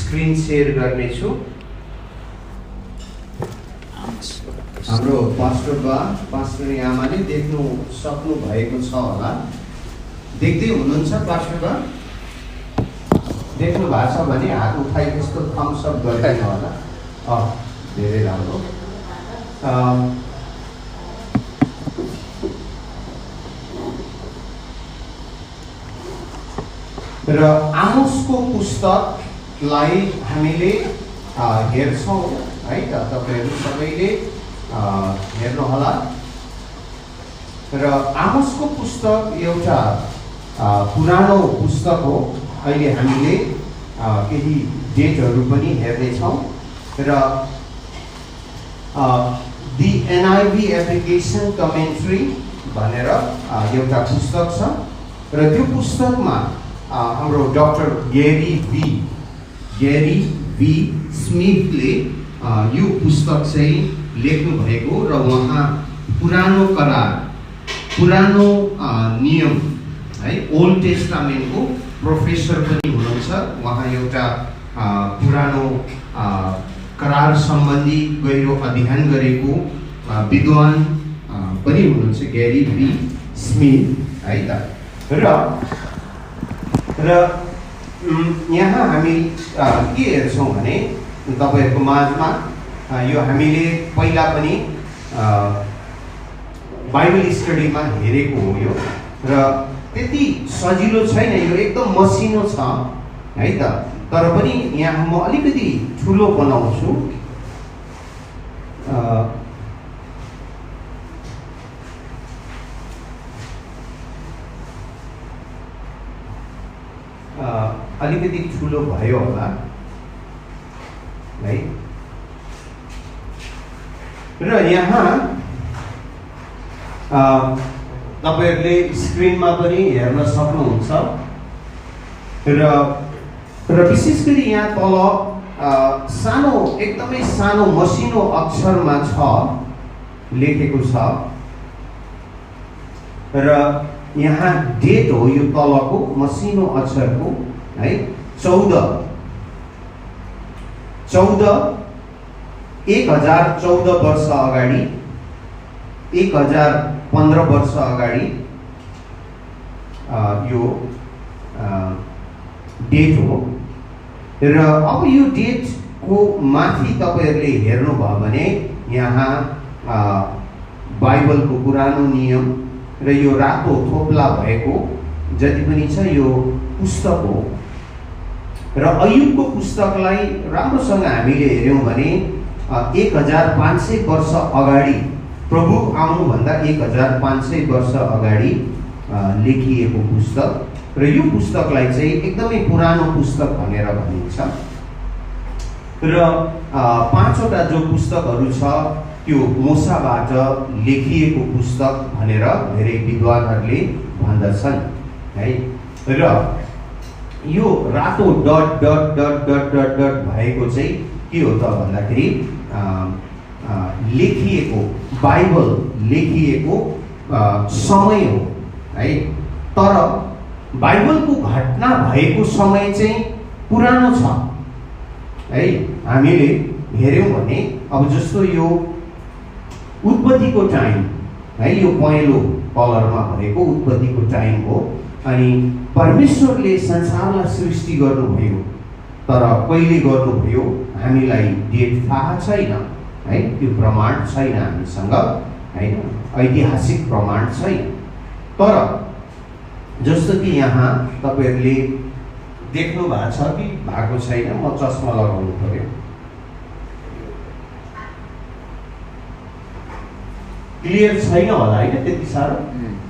Screen share गर्नेछु। हाम्रो pastor आमाले देख्नु सक्नु भएको छ होला। देख्दै हुनुहुन्छ पास्टर? देख्नु भएको छ भने हात उठाइ त्यस्तो थम्स अप गर्दैन होला। धेरै राम्रो। र आमोसको पुस्तकलाई हामीले हेर्छौँ है त, तपाईँहरू सबैले हेर्नुहोला। र आमोसको पुस्तक एउटा पुरानो पुस्तक हो। अहिले हामीले केही डेटहरू पनि हेर्नेछौँ। र दि एनआइभी एप्लिकेसन कमेन्ट्री भनेर एउटा पुस्तक छ। र त्यो पुस्तकमा हाम्रो डाक्टर गेरी बी स्मिथले यो पुस्तक चाहिँ लेख्नु भएको र उहाँ पुरानो करार, पुरानो नियम है, ओल्ड टेस्टामेन्टको प्रोफेसर पनि हुनुहुन्छ। उहाँ एउटा पुरानो करार सम्बन्धी गहिरो अध्ययन गरेको विद्वान पनि हुनुहुन्छ गेरी बी स्मिथ है त। र यहाँ हामी के हेर्छौँ भने तपाईँहरूको माझमा यो हामीले पहिला पनि बाइबल स्टडीमा हेरेको हो यो। र त्यति सजिलो छैन, यो एकदम मसिनो छ है त। तर पनि यहाँ म अलिकति ठुलो बनाउँछु। अलिकति ठुलो भयो होला है। र यहाँ तपाईहरुले स्क्रिनमा पनि हेर्न सक्नुहुन्छ। र विशेष गरी यहाँ तल सानो, एकदमै सानो मसिनो अक्षरमा छ लेखेको छ। र यहाँ डेट हो यो तलको मसिनो अक्षरको है। 14 1014 वर्ष अगाडि, 1015 वर्ष अगाडि यो डेट हो। र अब यो डेटको माथि तपाईहरुले हेर्नुभयो भने यहाँ बाइबलको पुरानो नियम र यो रातो थोप्ला भएको जति पनि छ यो पुस्तक हो। र अयुबको पुस्तकलाई राम्रोसँग हामीले हेर्यौं भने 1500 वर्ष अगाडि, प्रभु आउनुभन्दा 1500 वर्ष अगाडि लेखिएको पुस्तक। र यो पुस्तकलाई चाहिँ एकदमै पुरानो पुस्तक भनेर भनिन्छ। र 5वटा जो पुस्तकहरू छ त्यो मूसाबाट लेखिएको पुस्तक भनेर धेरै विद्वानहरूले भन्दछन् है। र यो रातो dot dot dot dot dot dot भएको चाहिँ के हो त भन्दाखेरि लेखिएको, बाइबल लेखिएको समय हो है। तर बाइबलको घटना भएको समय चाहिँ पुरानो छ है। हामीले हेर्यौं भने अब जस्तो यो उत्पत्तिको टाइम है, यो पहेँलो कलरमा भएको उत्पत्तिको टाइम हो। अनि परमेश्वरले संसारलाई सृष्टि गर्नुभयो, तर कहिले गर्नुभयो हामीलाई डेट थाहा छैन है। त्यो प्रमाण छैन हामीसँग हैन, ऐतिहासिक प्रमाण छैन। तर जस्तो कि यहाँ तपाईहरुले देख्नु भएको छ कि भएको छैन, म चस्मा लगाउनु पर्यो। क्लियर छैन होला हैन त्यति साह्रो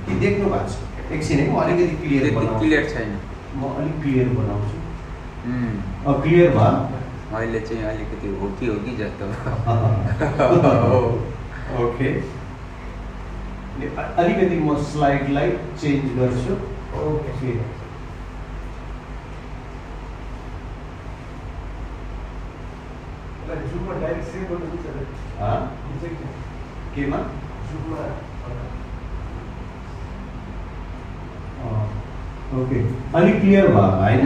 कि देख्नु भएको छ? एकछिन है, म अलिकति क्लियर बनाउँछु। क्लियर छैन, म अलिक क्लियर बनाउँछु। क्लियर भयो अहिले चाहिँ अलिकति हो कि जस्तो। ओके, अलिकति म स्लाइडलाई चेन्ज गर्छु। ओके, केमा ओके, अलिक क्लियर भयो हैन?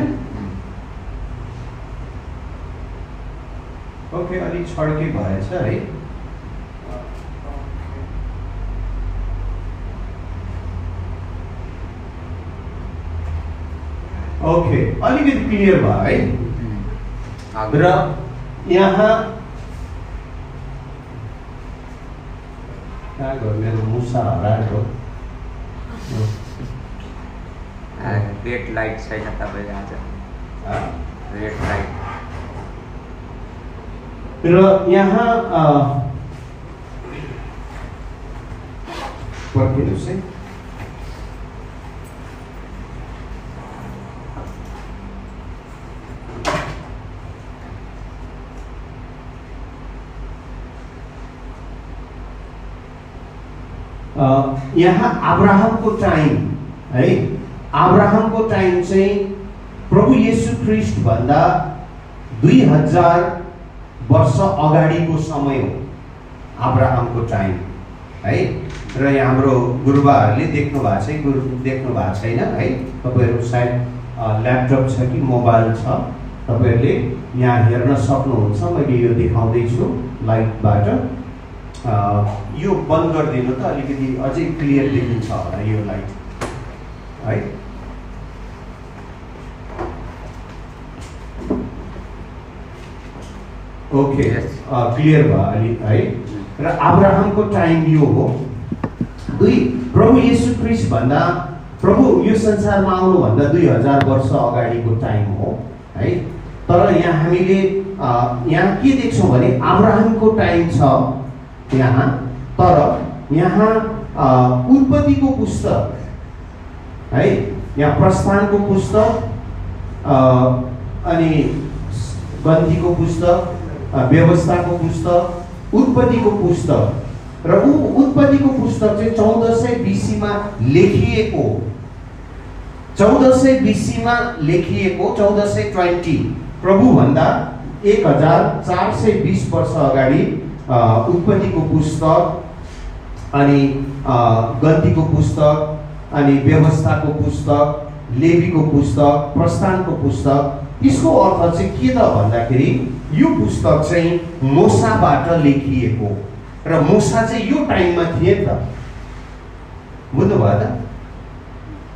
ओके, अलिक छड्के भएछ है। ओके, अलिकति क्लियर भयो है। र यहाँ कहाँ गयो मेरो मुसा हराएको? रेड लाइट छैन तपाईँ आज, रेड लाइट। र यहाँ पर्खिनुहोस् है। यहाँ अब्राहमको टाइम है, अब्राहमको टाइम चाहिँ प्रभु येशू ख्रिस्ट भन्दा 2000 वर्ष अगाडिको समय हो अब्राहमको टाइम है। र यहाँ हाम्रो गुरुबाहरूले देख्नु भएको छैन है। तपाईँहरू सायद ल्यापटप छ कि मोबाइल छ, तपाईँहरूले यहाँ हेर्न सक्नुहुन्छ। मैले यो देखाउँदैछु लाइटबाट। यो बन्द गरिदिनु त, अलिकति अझै क्लियर देखिन्छ होला यो लाइट है। ओके, क्लियर भयो अलि है। र अब्राहमको टाइम यो हो। प्रभु येशू ख्रिस्ट भन्दा, प्रभु यो संसारमा आउनुभन्दा 2000 वर्ष अगाडिको टाइम हो है। तर यहाँ हामीले यहाँ के देख्छौँ भने अब्राहमको टाइम छ यहाँ, तर यहाँ उत्पत्तिको पुस्तक है, यहाँ प्रस्थानको पुस्तक अनि गन्थीको पुस्तक, व्यवस्थाको पुस्तक, उत्पत्तिको पुस्तक। र उत्पत्तिको पुस्तक चाहिँ 1400 BC मा लेखिएको, 1400 BC मा लेखिएको, 1420 प्रभुभन्दा 1420 वर्ष अगाडि उत्पत्तिको पुस्तक अनि गन्थीको पुस्तक अनि व्यवस्थाको पुस्तक, लेवीको पुस्तक, प्रस्थानको पुस्तक। यसको अर्थ चाहिँ के त भन्दाखेरि यो पुस्तक चाहिँ मोसाबाट लेखिएको, र मोसा चाहिँ यो टाइममा थिए त, बुझ्नुभयो त?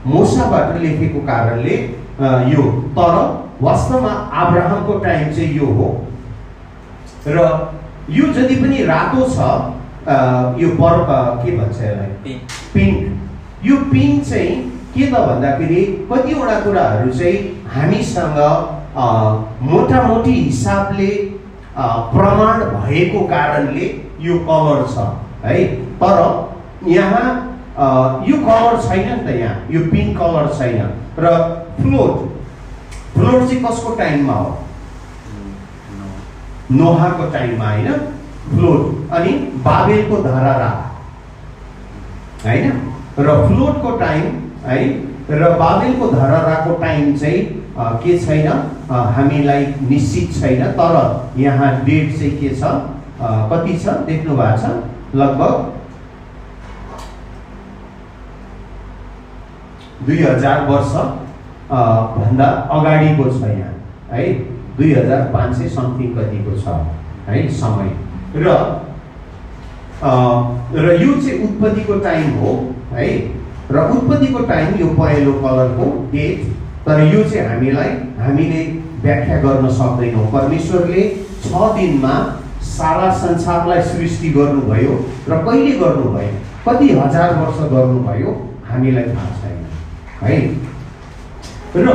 मोसाबाट लेखेको कारणले यो, तर वास्तवमा अब्राहमको टाइम चाहिँ यो हो। र यो जति पनि रातो छ, यो के भन्छ यसलाई, पिङ्क। यो पिङ्क चाहिँ के त भन्दाखेरि कतिवटा कुराहरू चाहिँ हामीसँग मोटामोटी हिसाबले प्रमाण भएको कारणले यो कलर छ है। तर यहाँ यो कलर छैन नि त, यहाँ यो पिङ्क कलर छैन। र फ्लोट चाहिँ कसको टाइममा हो? नोहाको टाइममा होइन, फ्लोट। अनि बाबेलको धरहरा होइन, र फ्लोटको टाइम है, र बाबेलको धरहराको टाइम चाहिँ के छैन, हामीलाई निश्चित छैन। तर यहाँ डेट चाहिँ के छ, कति छ देख्नु भएको छ, लगभग 2000 वर्ष भन्दा अगाडिको छ यहाँ है। 2500 समथिङ कतिको छ है समय। र यो चाहिँ उत्पत्तिको टाइम हो है। र उत्पत्तिको टाइम यो पहेँलो कलरको डेट। तर यो चाहिँ हामीले व्याख्या गर्न सक्दैनौँ। परमेश्वरले 6 दिनमा सारा संसारलाई सृष्टि गर्नुभयो, र कहिले गर्नुभयो, कति हजार वर्ष गर्नुभयो हामीलाई थाहा छैन है। र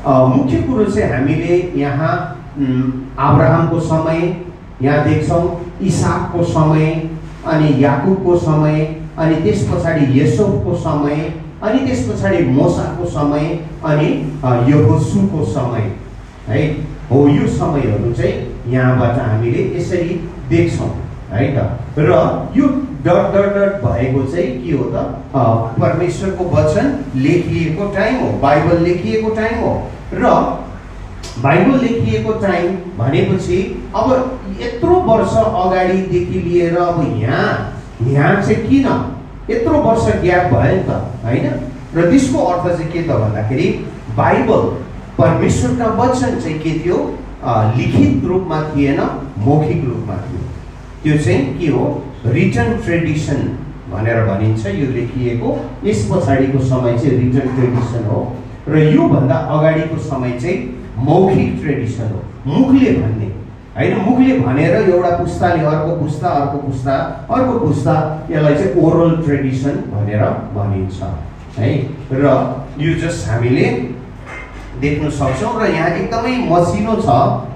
मुख्य कुरो चाहिँ हामीले यहाँ अब्राहमको समय यहाँ देख्छौँ, इसाकको समय, अनि याकुबको समय, अनि त्यस पछाडि यसोफको समय, अनि त्यस पछाडि मोसाको समय, अनि यहोशूको समय है। हो यो समयहरू चाहिँ यहाँबाट हामीले यसरी देख्छौँ है त। र यो डट डट डट भएको चाहिँ के हो त, परमेश्वरको वचन लेखिएको टाइम हो, बाइबल लेखिएको टाइम हो। र बाइबल लेखिएको टाइम भनेपछि अब यत्रो वर्ष अगाडिदेखि लिएर अब यहाँ चाहिँ किन यत्रो वर्ष ग्याप भयो नि त होइन। र त्यसको अर्थ चाहिँ के त भन्दाखेरि बाइबल परमेश्वरका वचन चाहिँ के थियो, लिखित रूपमा थिएन, मौखिक रूपमा थियो। त्यो चाहिँ के हो? रिटन ट्रेडिसन भनेर भनिन्छ यो लेखिएको। यस पछाडिको समय चाहिँ रिटन ट्रेडिसन हो र योभन्दा अगाडिको समय चाहिँ मौखिक ट्रेडिसन हो। मुखले भन्ने होइन, मुखले भनेर एउटा पुस्ताले अर्को पुस्ता, अर्को पुस्ता, अर्को पुस्ता, यसलाई चाहिँ ओरल ट्रेडिसन भनेर भनिन्छ है। र यो जस्ट हामीले देख्न सक्छौँ र यहाँ एकदमै मसिनो छ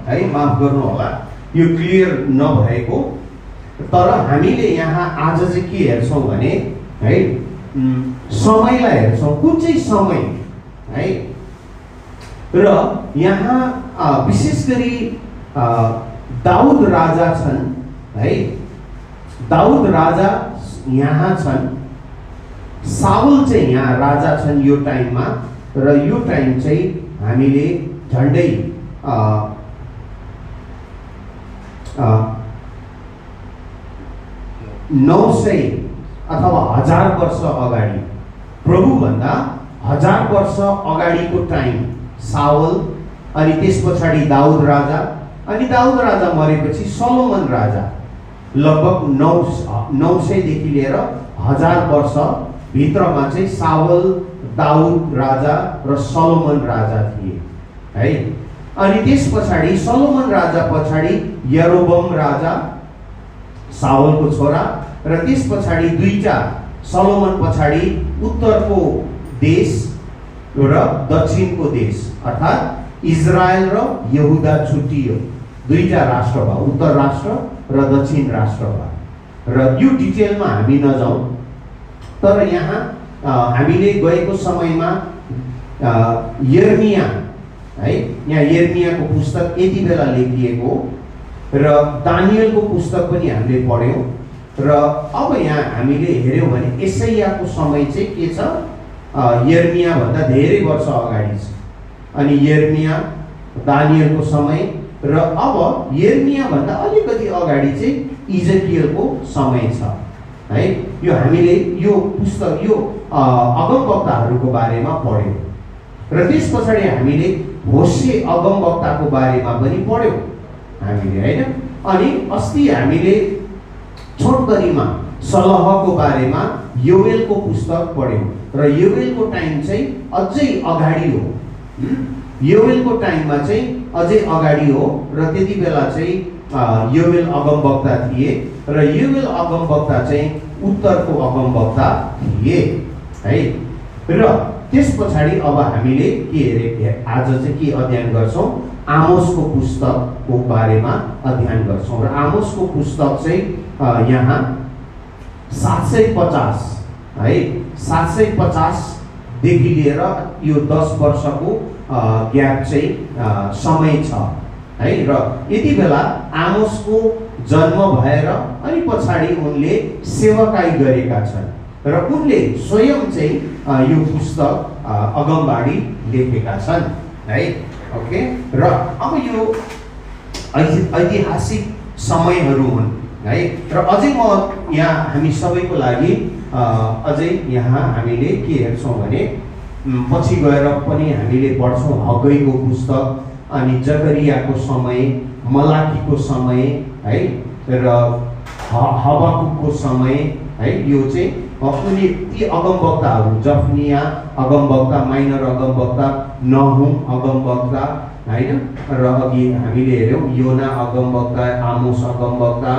है, माफ गर्नु होला यो क्लियर नभएको। तर हामीले यहाँ आज चाहिँ के हेर्छौँ भने है, समयलाई हेर्छौँ, कुन चाहिँ समय है। र यहाँ विशेष गरी दाउद राजा छन् है, दाउद राजा यहाँ छन्, साउल चाहिँ यहाँ राजा छन् यो टाइममा। र यो टाइम चाहिँ हामीले झन्डै 900 अथवा 1000 वर्ष अगाडि, प्रभुभन्दा 1000 वर्ष अगाडिको टाइम साउल, अनि त्यस पछाडि दाउद राजा, अनि दाउद राजा मरेपछि सलोमन राजा। लगभग 900 देखि लिएर 1000 वर्ष भित्रमा चाहिँ साउल, दाउद राजा र सलोमन राजा थिए है। अनि त्यस पछाडि सलोमन राजा पछाडि यरोबम राजा, साउलको छोरा, र त्यस पछाडि दुईटा, सलोमन पछाडि उत्तरको देश र दक्षिणको देश अर्थात् इजरायल र यहुदा छुट्टियो। दुईटा राष्ट्र भयो, उत्तर राष्ट्र र दक्षिण राष्ट्र भयो। र यो डिटेलमा हामी नजाउँ, तर यहाँ हामीले गएको समयमा यर्मिया है, यहाँ यर्मियाको पुस्तक यति बेला लेखिएको र दानियलको पुस्तक पनि हामीले पढ्यौँ। र अब यहाँ हामीले हेऱ्यौँ भने एसैयाको समय चाहिँ के छ? यर्मिया भन्दा धेरै वर्ष अगाडि छ। अनि यर्मिया, दानियलको समय, र अब यर्मिया भन्दा अलिकति अगाडि चाहिँ इजकियलको समय छ है। यो हामीले यो पुस्तक, यो अगमवक्ताहरूको बारेमा पढ्यौँ। र त्यस पछाडि हामीले होशे अगमवक्ताको बारेमा पनि पढ्यौँ हामीले होइन। अनि अस्ति हामीले छोटकरीमा सलहको बारेमा योवेलको पुस्तक पढ्यौँ र योवेलको टाइम चाहिँ अझै अगाडि हो। योवेलको टाइममा चाहिँ अझै अगाडि हो र त्यति बेला चाहिँ योवेल अगमवक्ता थिए र योवेल अगमवक्ता चाहिँ उत्तरको अगमवक्ता थिए है। र त्यस पछाडि अब हामीले के आज चाहिँ के अध्ययन गर्छौँ? आमोसको पुस्तकको बारेमा अध्ययन गर्छौँ। र आमोसको पुस्तक चाहिँ यहाँ 750 है, 750 देखि लिएर यो 10 वर्षको ग्याप चाहिँ समय छ है। र यति बेला आमोसको जन्म भएर अनि पछाडि उनले सेवाकाई गरेका छन् र उनले स्वयं चाहिँ यो पुस्तक अगमबाडी लेखेका छन् है। ओके, र अब यो ऐतिहासिक समयहरू हुन् है। र अझै म यहाँ हामी सबैको लागि अझै यहाँ हामीले के हेर्छौँ भने पछि गएर पनि हामीले पढ्छौँ हग्गईको पुस्तक, अनि जकरियाको समय, मलाकीको समय है, र हबाकुकको समय है। यो चाहिँ उनी ती अगमवक्ताहरू, जफनिया अगमवक्ता, माइनर अगमवक्ता, नहुम अगमवक्ता होइन। र अघि हामीले हेऱ्यौँ योना अगमवक्ता, आमोस अगमवक्ता,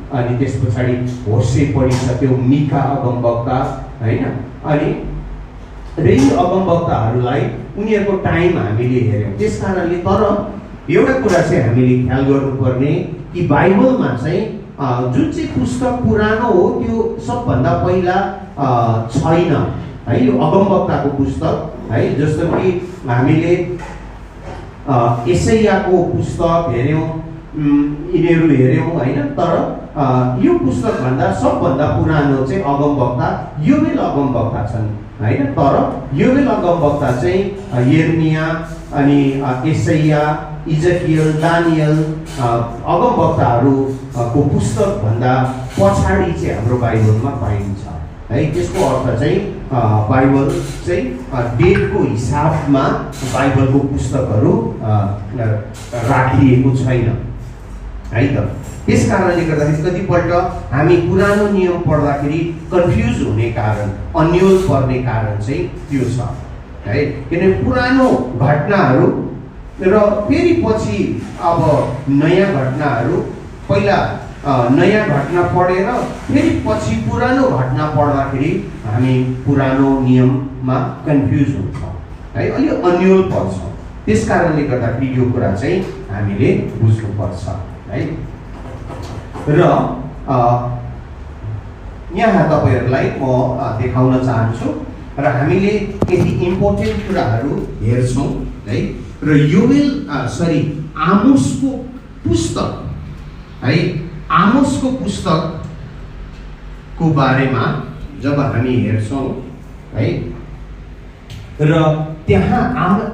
अनि त्यस पछाडि होशे पढिसक्यौँ, मिका अगमवक्ता होइन। अनि यी अगमवक्ताहरूलाई उनीहरूको टाइम हामीले हेऱ्यौँ। त्यस कारणले तर एउटा कुरा चाहिँ हामीले ख्याल गर्नुपर्ने कि बाइबलमा चाहिँ जुन चाहिँ पुस्तक पुरानो हो त्यो सबभन्दा पहिला छैन है। यो अगमवक्ताको पुस्तक है, जस्तो कि हामीले एसैयाको पुस्तक हेऱ्यौँ, यिनीहरू हेऱ्यौँ होइन। तर यो पुस्तकभन्दा सबभन्दा पुरानो चाहिँ अगमवक्ता योवेल अगमवक्ता छन् होइन। तर योवेल अगमवक्ता चाहिँ यर्मिया, अनि एसैया, इजकियल, दानियल अगमवक्ताहरूको पुस्तकभन्दा पछाडि चाहिँ हाम्रो बाइबलमा पाइन्छ है। त्यसको अर्थ चाहिँ बाइबल चाहिँ डेटको हिसाबमा बाइबलको पुस्तकहरू राखिएको छैन है त। त्यस कारणले गर्दाखेरि कतिपल्ट हामी पुरानो नियम पढ्दाखेरि कन्फ्युज हुने कारण, अन्यल पर्ने कारण चाहिँ त्यो छ है। किनभने पुरानो घटनाहरू र फेरि पछि अब नयाँ घटनाहरू, पहिला नयाँ घटना पढेर फेरि पछि पुरानो घटना पढ्दाखेरि हामी पुरानो नियममा कन्फ्युज हुन्छौँ है, अलिक अन्यल पर्छौँ। त्यस कारणले गर्दाखेरि यो कुरा चाहिँ हामीले बुझ्नुपर्छ है। र यहाँ तपाईँहरूलाई म देखाउन चाहन्छु र हामीले केही इम्पोर्टेन्ट कुराहरू हेर्छौँ है। र योवेल आमोसको पुस्तक है, आमोसको पुस्तकको बारेमा जब हामी हेर्छौँ है, र त्यहाँ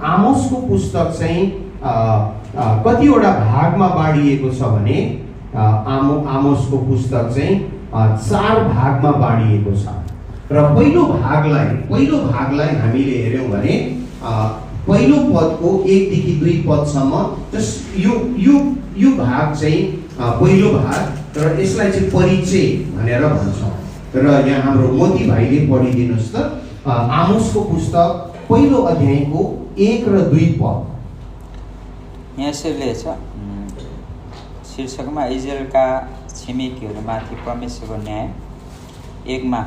आमोसको पुस्तक चाहिँ कतिवटा भागमा बाँडिएको छ भने आमोसको पुस्तक चाहिँ 4 भागमा बाँडिएको छ। र पहिलो भागलाई हामीले हेर्यौँ भने पहिलो पदको 1 देखि 2 पदसम्म यो भाग चाहिँ पहिलो भाग, र यसलाई चाहिँ परिचय भनेर भन्छौँ। र यहाँ हाम्रो मोती भाइले पढिदिनुहोस् त आमोसको पुस्तक पहिलो अध्यायको 1 र 2 पद। यहाँ यसरी छ शीर्षकमा इजरायलका छिमेकीहरूमाथि परमेश्वरको न्याय। 1 मा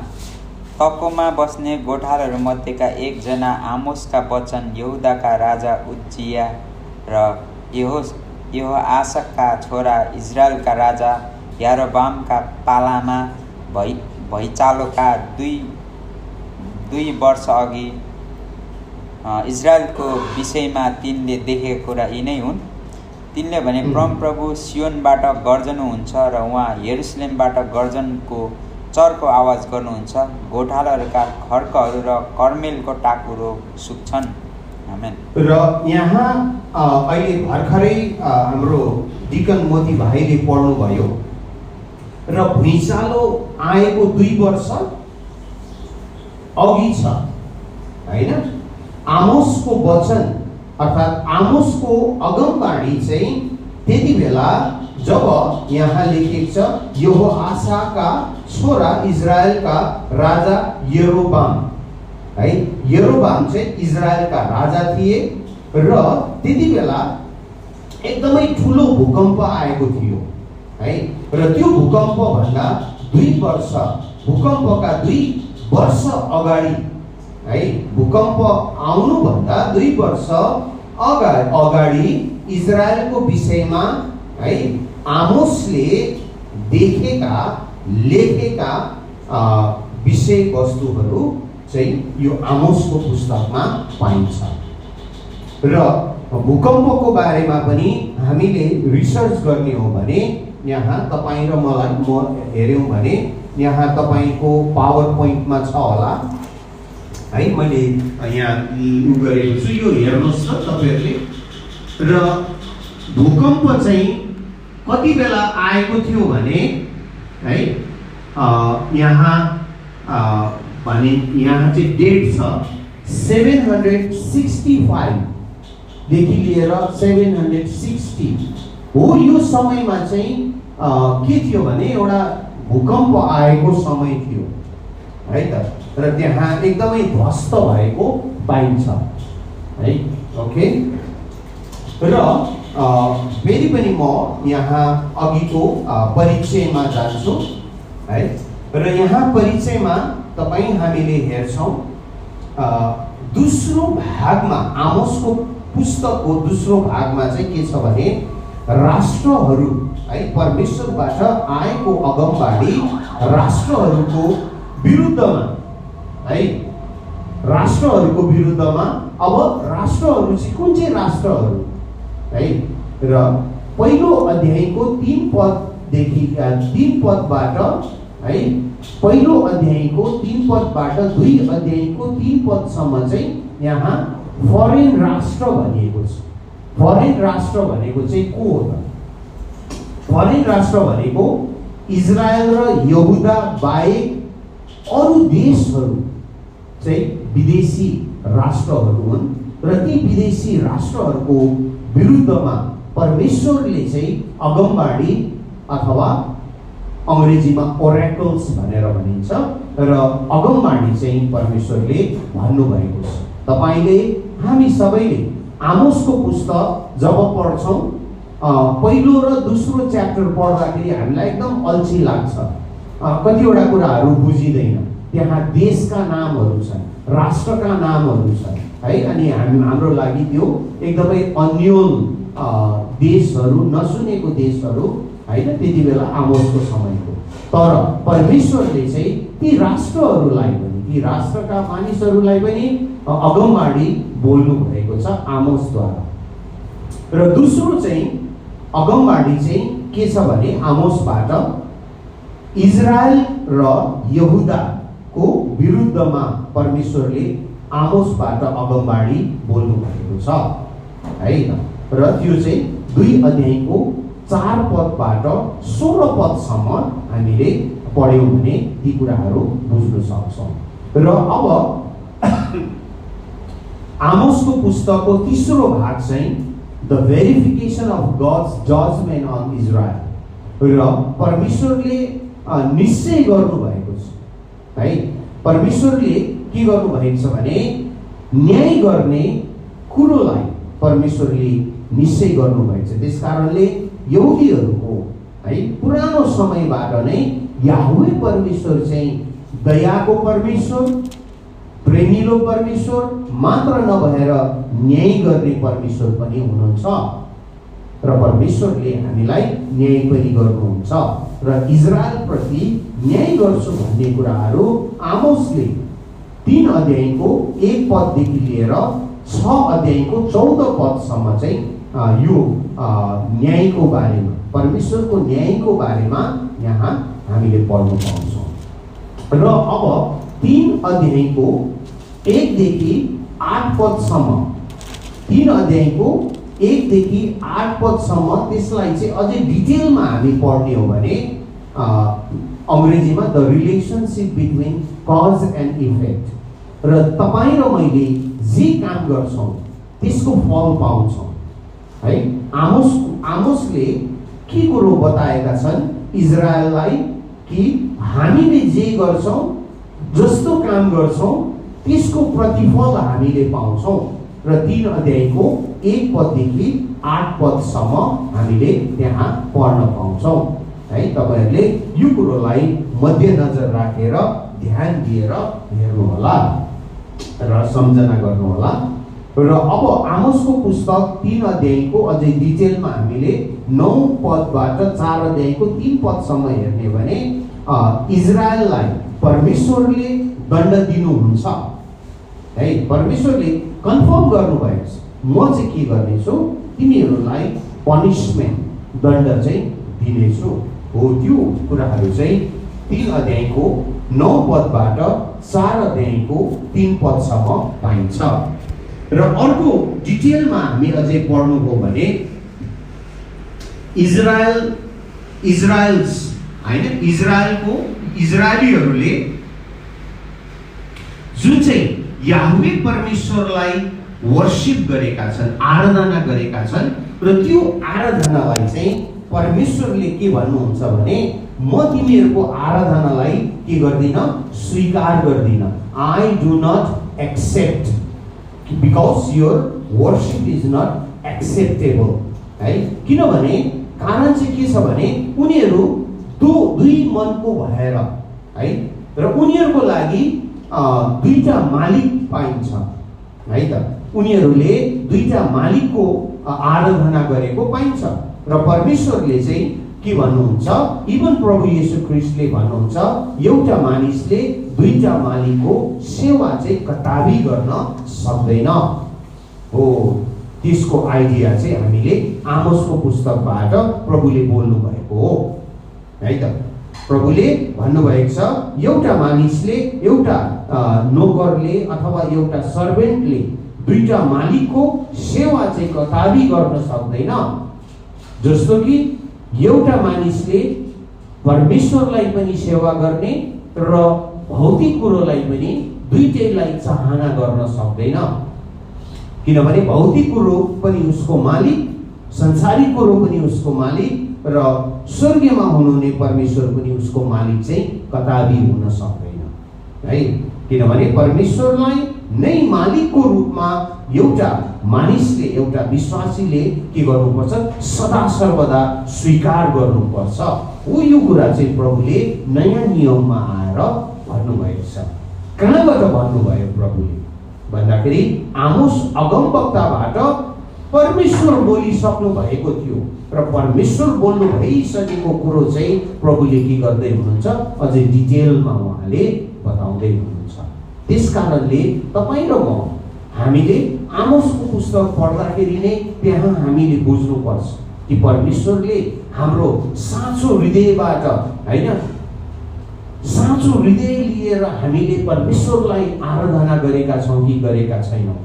तकोमा बस्ने गोठालाहरूमध्येका एकजना आमोसका वचन यहुदाका राजा उज्जिया र यहोआसका छोरा इजरायलका राजा यारोबामका पालामा भइचालोका 2 वर्ष अघि इजरायलको विषयमा तिनले देखेको कुरा यी नै हुन्। तिनले भने परमप्रभु सियोनबाट गर्जनुहुन्छ र उहाँ यरुसलेमबाट गर्जनको चर्को आवाज गर्नुहुन्छ। गोठालाहरूका खड्कहरू र कर्मेलको टाकुरो सुक्छन्। आमेन। र यहाँ अहिले भर्खरै हाम्रो डिकन मोती भाइले पढ्नुभयो र भुइँचालो आएको 2 वर्ष अघि छ हैन। आमोसको वचन अर्थात् आमोसको अगमबाणी चाहिँ त्यति बेला जब यहाँ लेखिएको छ यहोआसाका छोरा इजरायलका राजा यरोबाम है। यरोबाम चाहिँ इजरायलका राजा थिए र त्यति बेला एकदमै ठुलो भूकम्प आएको थियो है। र त्यो भूकम्प भन्दा 2 वर्ष, भूकम्पका 2 वर्ष अगाडि है, भूकम्प आउनुभन्दा 2 वर्ष अगाडि इजरायलको विषयमा है आमोसले देखेका लेखेका विषय वस्तुहरू चाहिँ यो आमोसको पुस्तकमा पाइन्छ। र भूकम्पको बारेमा पनि हामीले रिसर्च गर्ने हो भने यहाँ तपाईँ र म हेऱ्यौँ भने यहाँ तपाईँको पावर पोइन्टमा छ होला है। मैले यहाँ गरेको छु, यो हेर्नुहोस् न तपाईँहरूले। र भूकम्प चाहिँ कति बेला आएको थियो भने है यहाँ भने यहाँ चाहिँ डेट छ 765 देखि लिएर 760 हो। यो समयमा चाहिँ के थियो भने एउटा भूकम्प आएको समय थियो है त। र त्यहाँ एकदमै ध्वस्त भएको पाइन्छ है। ओके। र फेरि पनि म यहाँ अघिको परिचयमा जान्छु है। र यहाँ परिचयमा हामीले हेर्छौँ दोस्रो भागमा आमोसको पुस्तकको दोस्रो भागमा चाहिँ के छ भने राष्ट्रहरू है, परमेश्वरबाट आएको अगमबाणी राष्ट्रहरूको विरुद्धमा है, राष्ट्रहरूको विरुद्धमा। अब राष्ट्रहरू चाहिँ कुन चाहिँ राष्ट्रहरू है। र पहिलो अध्यायको 3 पददेखि 3 पदबाट है, पहिलो अध्यायको 3 पदबाट 2 अध्यायको 3 पदसम्म चाहिँ यहाँ फरेन राष्ट्र भनिएको छ। फरेन राष्ट्र भनेको चाहिँ को हो त? फरेन राष्ट्र भनेको इजरायल र यहुदा बाहेक अरू देशहरू चाहिँ विदेशी राष्ट्रहरू हुन् र ती विदेशी राष्ट्रहरूको विरुद्धमा परमेश्वरले चाहिँ अगमबाडी अथवा अङ्ग्रेजीमा ओरेकल्स भनेर भनिन्छ र अगमबाडी चाहिँ परमेश्वरले भन्नुभएको छ। तपाईले हामी सबैले आमोसको पुस्तक जब पढ्छौँ पहिलो र दोस्रो च्याप्टर पढ्दाखेरि हामीलाई एकदम अल्छी लाग्छ, कतिवटा कुराहरू बुझिँदैन। त्यहाँ देशका नामहरू छन्, राष्ट्रका नामहरू छन् है, अनि हाम्रो लागि त्यो एकदमै अन्योल देशहरू, नसुनेको देशहरू होइन त्यति बेला आमोसको समयको। तर परमेश्वरले चाहिँ ती राष्ट्रहरूलाई पनि, ती राष्ट्रका मानिसहरूलाई पनि अगमबाडी बोल्नु भएको छ आमोसद्वारा। र दोस्रो चाहिँ अगमबाडी चाहिँ के छ भने आमोसबाट इजरायल र यहुदाको विरुद्धमा परमेश्वरले आमोसबाट अगमबाडी बोल्नु भएको छ है त। र त्यो चाहिँ 2 अध्यायको 4 पदबाट 16 पदसम्म हामीले पढ्यौँ भने ती कुराहरू बुझ्न सक्छौँ। र अब आमोसको पुस्तकको तीसरो भाग चाहिँ the verification of God's judgement on Israel. र परमेश्वरले निश्चय गर्नुभएको छ है, परमेश्वरले के गर्नुभएको छ भने न्याय गर्ने कुरोलाई परमेश्वरले निश्चय गर्नुभएको छ। त्यस कारणले यहुदीहरूको है पुरानो समयबाट नै याहवे परमेश्वर चाहिँ दयाको परमेश्वर, प्रेमिलो परमेश्वर मात्र नभएर न्याय गर्ने परमेश्वर पनि हुनुहुन्छ र परमेश्वरले हामीलाई न्याय पनि गर्नुहुन्छ र इजरायल प्रति न्याय गर्छु भन्ने कुराहरू आमोसले 3 अध्यायको 1 पददेखि लिएर 6 अध्यायको 14 पदसम्म चाहिँ यो न्यायको बारेमा, परमेश्वरको न्यायको बारेमा यहाँ हामीले पढ्न पाउँछौँ। र अब 3 अध्यायको 1 देखि 8 पदसम्म, 3 अध्यायको 1 देखि 8 पदसम्म त्यसलाई चाहिँ अझै डिटेलमा हामी पढ्ने हो भने अङ्ग्रेजीमा the relationship between cause and effect. र तपाईँ र मैले जे काम गर्छौँ त्यसको फल पाउँछौँ है। आमोसले के कुरो बताएका छन् इजरायललाई कि हामीले जे गर्छौँ, जस्तो काम गर्छौँ त्यसको प्रतिफल हामीले पाउँछौँ। र 3 अध्यायको 1 पददेखि 8 पदसम्म हामीले त्यहाँ पढ्न पाउँछौँ है। तपाईहरूले यो कुरोलाई मध्यनजर राखेर ध्यान दिएर हेर्नुहोला र सम्झना गर्नुहोला। र अब आमोसको पुस्तक 3 अध्यायको अझै डिटेलमा हामीले 9 पदबाट 4 अध्यायको 3 पदसम्म हेर्ने भने इजरायललाई परमेश्वरले दण्ड दिनुहुन्छ है। परमेश्वरले कन्फर्म गर्नुभएको छ, म चाहिँ के गर्नेछु, तिमीहरूलाई पनिसमेन्ट दण्ड चाहिँ दिनेछु। हो त्यो कुराहरू चाहिँ 3 अध्यायको 9 पदबाट 4 अध्यायको 3 पदसम्म पाइन्छ। र अर्को डिटेलमा हामी अझै पढ्नु हो भने इजरायल्स होइन, इजरायलीहरूले जुन चाहिँ याहवे परमेश्वरलाई वर्शिप गरेका छन्, आराधना गरेका छन् र त्यो आराधनालाई चाहिँ परमेश्वरले के भन्नुहुन्छ भने म तिमीहरूको आराधनालाई के गर्दिन, स्वीकार गर्दिन। I do not accept because your worship is not acceptable है। किनभने कारण चाहिँ के छ भने उनीहरू दुई मनको भएर है र उनीहरूको लागि 2टा मालिक पाइन्छ है त। उनीहरूले 2टा मालिकको आराधना गरेको पाइन्छ र परमेश्वरले चाहिँ के भन्नुहुन्छ, इभन प्रभु येशू ख्रीष्टले भन्नुहुन्छ एउटा मानिसले 2टा मालिकको सेवा चाहिँ कदापि गर्न सक्दैन। हो त्यसको आइडिया चाहिँ हामीले आमोसको पुस्तकबाट प्रभुले बोल्नु भएको हो है त। प्रभुले भन्नुभएको छ एउटा मानिसले, एउटा नोकरले अथवा एउटा सर्भेन्टले 2टा मालिकको सेवा चाहिँ कदापि गर्न सक्दैन। जस्तो कि एउटा मानिसले परमेश्वरलाई पनि सेवा गर्ने र भौतिक कुरोलाई पनि दुईटैलाई चाहना गर्न सक्दैन। किनभने भौतिक कुरो पनि उसको मालिक, संसारिक कुरो पनि उसको मालिक र स्वर्गीयमा हुनुहुने परमेश्वर पनि उसको मालिक चाहिँ कदापि हुन सक्दैन है। किनभने परमेश्वरलाई नै मालिकको रूपमा एउटा मानिसले, एउटा विश्वासीले के गर्नुपर्छ? सदा सर्वदा स्वीकार गर्नुपर्छ। हो यो कुरा चाहिँ प्रभुले नयाँ नियममा आएर भन्नुभएको छ। कहाँबाट भन्नुभयो प्रभुले भन्दाखेरि आमोस अगमवक्ताबाट परमेश्वर बोलिसक्नु भएको थियो र परमेश्वर बोल्नु भइसकेको कुरो चाहिँ प्रभुले के गर्दै हुनुहुन्छ? अझै डिटेलमा उहाँले बताउँदै हुनुहुन्छ। त्यसकारणले तपाईँ र म हामीले आमोसको पुस्तक पढ्दाखेरि नै त्यहाँ हामीले बुझ्नुपर्छ कि परमेश्वरले हाम्रो साँचो हृदयबाट, होइन, साँचो हृदय लिएर हामीले परमेश्वरलाई आराधना गरेका छौँ कि गरेका छैनौँ।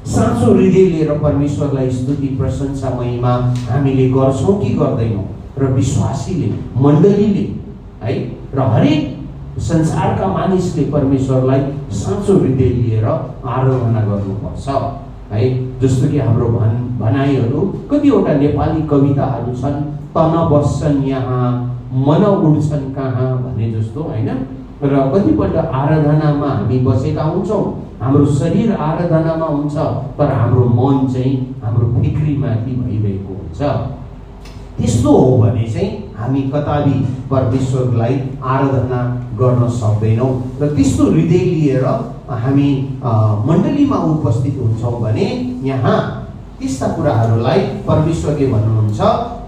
साँचो हृदय लिएर परमेश्वरलाई स्तुति प्रशंसा महिमा हामीले गर्छौँ कि गर्दैनौँ। र विश्वासीले, मण्डलीले है, र हरेक संसारका मानिसले परमेश्वरलाई साँचो हृदय लिएर आराधना गर्नुपर्छ है। जस्तो कि हाम्रो भनाइहरू कतिवटा नेपाली कविताहरू छन्, तन बस्छन् यहाँ मन उड्छन् कहाँ भने जस्तो, होइन। र कतिपल्ट आराधनामा हामी बसेका हुन्छौँ, हाम्रो शरीर आराधनामा हुन्छ तर हाम्रो मन चाहिँ हाम्रो फिक्रीमाथि भइरहेको हुन्छ। त्यस्तो हो भने चाहिँ हामी कदापि परमेश्वरलाई आराधना गर्न सक्दैनौँ। र त्यस्तो हृदय लिएर हामी मण्डलीमा उपस्थित हुन्छौँ भने यहाँ त्यस्ता कुराहरूलाई परमेश्वरले भन्नुहुन्छ,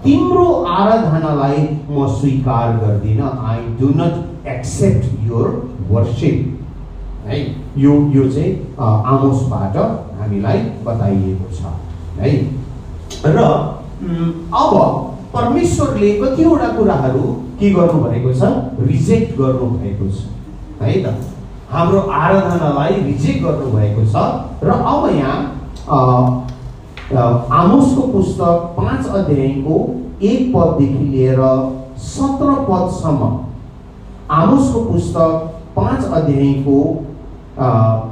तिम्रो आराधनालाई म स्वीकार गर्दिन। I do not accept your worship है। यो चाहिँ आमोसबाट हामीलाई बताइएको छ है। र अब परमेश्वरले कतिवटा कुराहरू के गर्नुभएको छ? रिजेक्ट गर्नुभएको छ है त। हाम्रो आराधनालाई रिजेक्ट गर्नुभएको छ। र अब यहाँ आमोसको पुस्तक 5 अध्यायको 1 पददेखि लिएर 17 पदसम्म, आमोसको पुस्तक 5 अध्यायको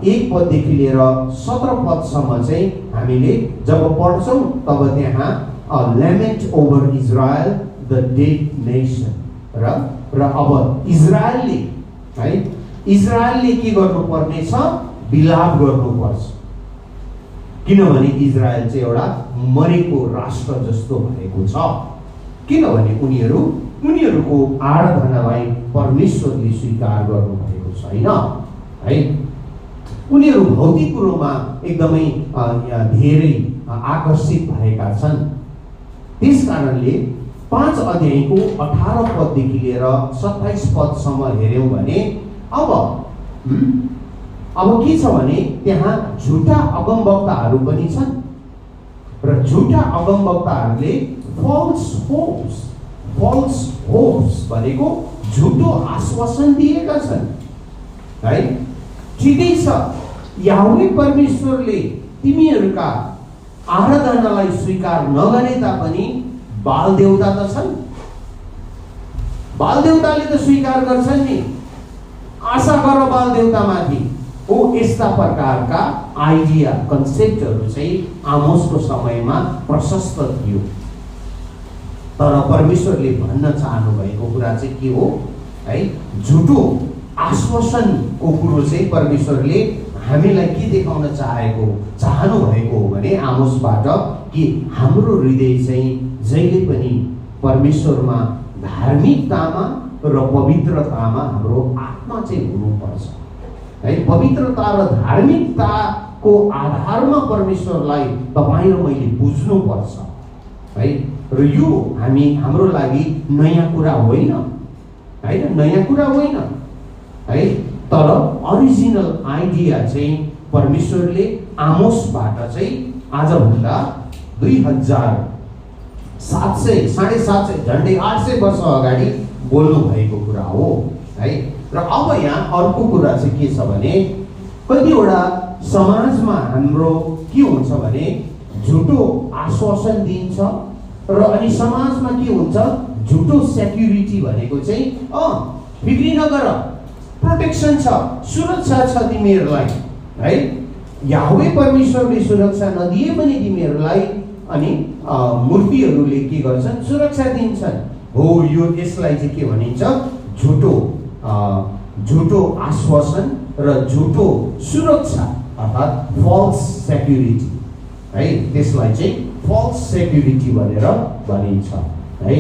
1 पददेखि लिएर 17 पदसम्म चाहिँ हामीले जब पढ्छौँ तब त्यहाँ lament over Israel, the dead nation, र अब इजरायलले है, इजरायलले के गर्नुपर्ने छ? विलाप गर्नुपर्छ। किनभने इजरायल चाहिँ एउटा मरेको राष्ट्र जस्तो भएको छ। किनभने उनीहरूको आराधनालाई परमेश्वरले स्वीकार गर्नुभएको छैन है। उनीहरू भौतिक कुरोमा एकदमै धेरै आकर्षित भएका छन्। त्यसकारणले 5 अध्यायको 18 पददेखि लिएर 27 पदसम्म हेऱ्यौँ भने अब के छ भने त्यहाँ झुटा अगमवक्ताहरू पनि छन् र झुटा अगमवक्ताहरूले फल्स होप्स भनेको झुटो आश्वासन दिएका छन् है। ठिकै छ, याहवे परमेश्वरले तिमीहरूका आराधनालाई स्वीकार नगरे तापनि बाल देवता त छन्, बाल देवताले त स्वीकार गर्छन् नि। आशा गर बाल देवतामाथि। हो यस्ता प्रकारका आइडिया, कन्सेप्टहरू चाहिँ आमोसको समयमा प्रशस्त थियो। तर परमेश्वरले भन्न चाहनु भएको कुरा चाहिँ के हो है? झुटो आश्वासनको कुरो चाहिँ परमेश्वरले हामीलाई के देखाउन चाहनु भएको हो भने आमोसबाट कि हाम्रो हृदय चाहिँ जहिले पनि परमेश्वरमा धार्मिकतामा र पवित्रतामा हाम्रो आत्मा चाहिँ हुनुपर्छ है। पवित्रता र धार्मिकताको आधारमा परमेश्वरलाई तपाईँ र मैले बुझ्नुपर्छ है। र यो हाम्रो लागि नयाँ कुरा होइन हैन, नयाँ कुरा होइन है। तर ओरिजिनल आइडिया चाहिँ परमेश्वरले आमोसबाट चाहिँ आजभन्दा 2700 झन्डै 800 वर्ष अगाडि बोल्नु भएको कुरा हो है। र अब यहाँ अर्को कुरा चाहिँ के छ भने कतिवटा समाजमा हाम्रो के हुन्छ भने झुटो आश्वासन दिन्छ र अनि समाजमा के हुन्छ? झुटो सेक्युरिटी भनेको चाहिँ फिक्री नगर, प्रोटेक्सन छ, सुरक्षा छ तिमीहरूलाई है। याहवे परमेश्वरले सुरक्षा नदिए पनि तिमीहरूलाई अनि मूर्तिहरूले के गर्छन्? सुरक्षा दिन्छन्। हो, यो यसलाई चाहिँ के भनिन्छ? झुटो आश्वासन र झुटो सुरक्षा अर्थात् फल्स सेक्युरिटी है, त्यसलाई चाहिँ फल्स सेक्युरिटी भनेर भनिन्छ है।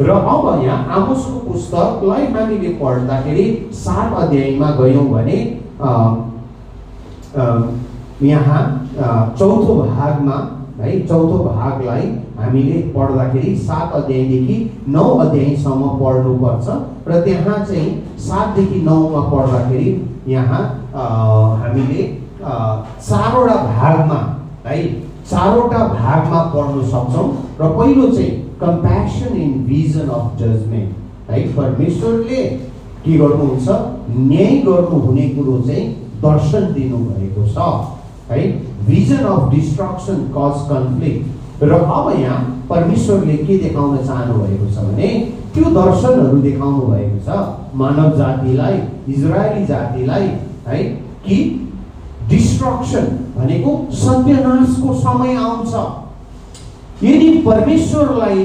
र अब यहाँ आमोसको पुस्तकलाई हामीले पढ्दाखेरि 7 अध्यायमा गयौँ भने यहाँ चौथो भागमा है, चौथो भागलाई हामीले पढ्दाखेरि 7 अध्यायदेखि 9 अध्यायसम्म पढ्नुपर्छ र त्यहाँ चाहिँ 7 देखि 9 मा पढ्दाखेरि यहाँ हामीले 4वटा भागमा है, 4वटा भागमा पढ्न सक्छौँ। र पहिलो चाहिँ compassion in vision of judgement है, परमेश्वरले के गर्नुहुन्छ? न्याय गर्नुहुने कुरो चाहिँ दर्शन दिनुभएको छ है। Vision of destruction cause conflict. र अब यहाँ परमेश्वरले के देखाउन चाहनु भएको छ भने त्यो दर्शनहरू देखाउनु भएको छ मानव जातिलाई, इजरायली जातिलाई है, कि डिस्ट्रक्सन भनेको सत्यानाशको समय आउँछ। यदि परमेश्वरलाई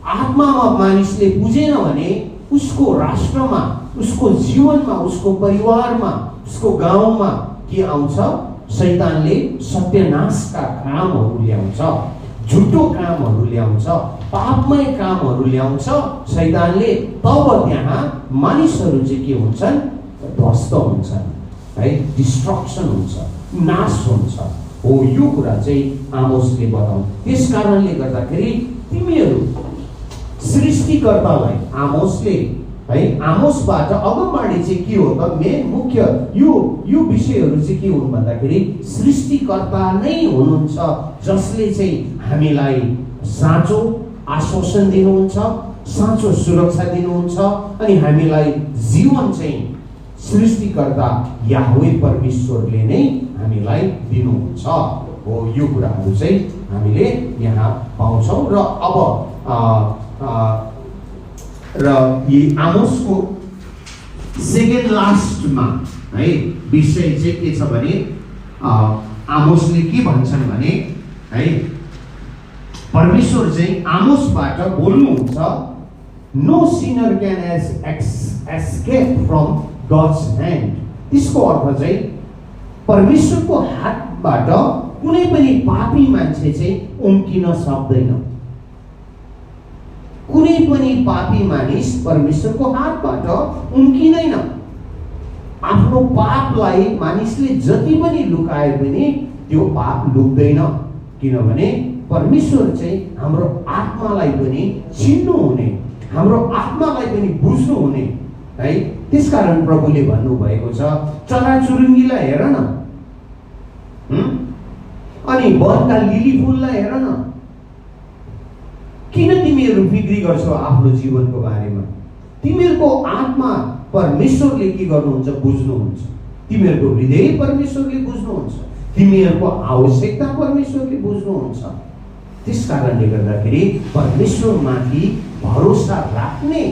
आत्मामा मानिसले बुझेन भने उसको राष्ट्रमा, उसको जीवनमा, उसको परिवारमा, उसको गाउँमा के आउँछ? शैतानले सत्यानाशका कामहरू ल्याउँछ, झुटो कामहरू ल्याउँछ, पापमय कामहरू ल्याउँछ शैतानले। तब त्यहाँ मानिसहरू चाहिँ के हुन्छन्? ध्वस्त हुन्छन् है, डिस्ट्रक्सन हुन्छ, नाश हुन्छ। हो, यो कुरा चाहिँ आमोसले बताउँ। त्यस कारणले गर्दाखेरि तिमीहरू सृष्टिकर्तालाई आमोसले है, आमोसबाट अगमबाडी चाहिँ के हो त? मेन मुख्य यो विषयहरू चाहिँ के हुन् भन्दाखेरि सृष्टिकर्ता नै हुनुहुन्छ जसले चाहिँ हामीलाई साँचो आश्वासन दिनुहुन्छ, साँचो सुरक्षा दिनुहुन्छ अनि हामीलाई जीवन चाहिँ सृष्टिकर्ता याहवे परमेश्वरले नै हामीलाई दिनुहुन्छ। हो, यो कुराहरू चाहिँ हामीले यहाँ पाउँछौँ। र अब र यी आमोसको सेकेन्ड लास्टमा है विषय चाहिँ के छ भने आमोसले के भन्छन् भने है, परमेश्वर चाहिँ आमोसबाट बोल्नुहुन्छ, no sinner can escape from God's hand. त्यसको अर्थ चाहिँ परमेश्वरको हातबाट कुनै पनि पापी मान्छे चाहिँ उम्किन सक्दैन। कुनै पनि पापी मानिस परमेश्वरको हातबाट उम्किँदैन। आफ्नो पापलाई मानिसले जति पनि लुकाए पनि त्यो पाप लुक्दैन, किनभने परमेश्वर चाहिँ हाम्रो आत्मालाई पनि चिन्नुहुने, हाम्रो आत्मालाई पनि बुझ्नुहुने है। त्यसकारण प्रभुले भन्नुभएको छ, चराचुरुङ्गीलाई हेर न, अनि वनका लिली फुललाई हेर न, किन तिमीहरू फिक्री गर्छौ आफ्नो जीवनको बारेमा? तिमीहरूको आत्मा परमेश्वरले के गर्नुहुन्छ? बुझ्नुहुन्छ। तिमीहरूको हृदय परमेश्वरले बुझ्नुहुन्छ, तिमीहरूको आवश्यकता परमेश्वरले बुझ्नुहुन्छ। त्यस कारणले गर्दाखेरि परमेश्वरमाथि भरोसा राख्ने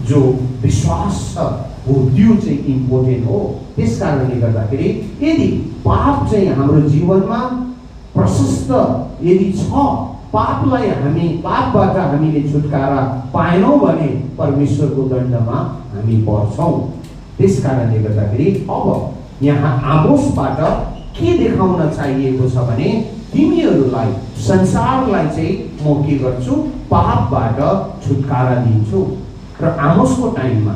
जो विश्वास छ हो त्यो चाहिँ इम्पोर्टेन्ट हो। त्यस कारणले गर्दाखेरि यदि पाप चाहिँ हाम्रो जीवनमा प्रशस्त यदि छ, पापबाट हामीले छुटकारा पाएनौँ भने परमेश्वरको दण्डमा हामी पर्छौँ। त्यस कारणले गर्दाखेरि अब यहाँ आमोसबाट के देखाउन चाहिएको छ भने तिमीहरूलाई, संसारलाई चाहिँ म के गर्छु? पापबाट छुटकारा दिन्छु। र आमोसको टाइममा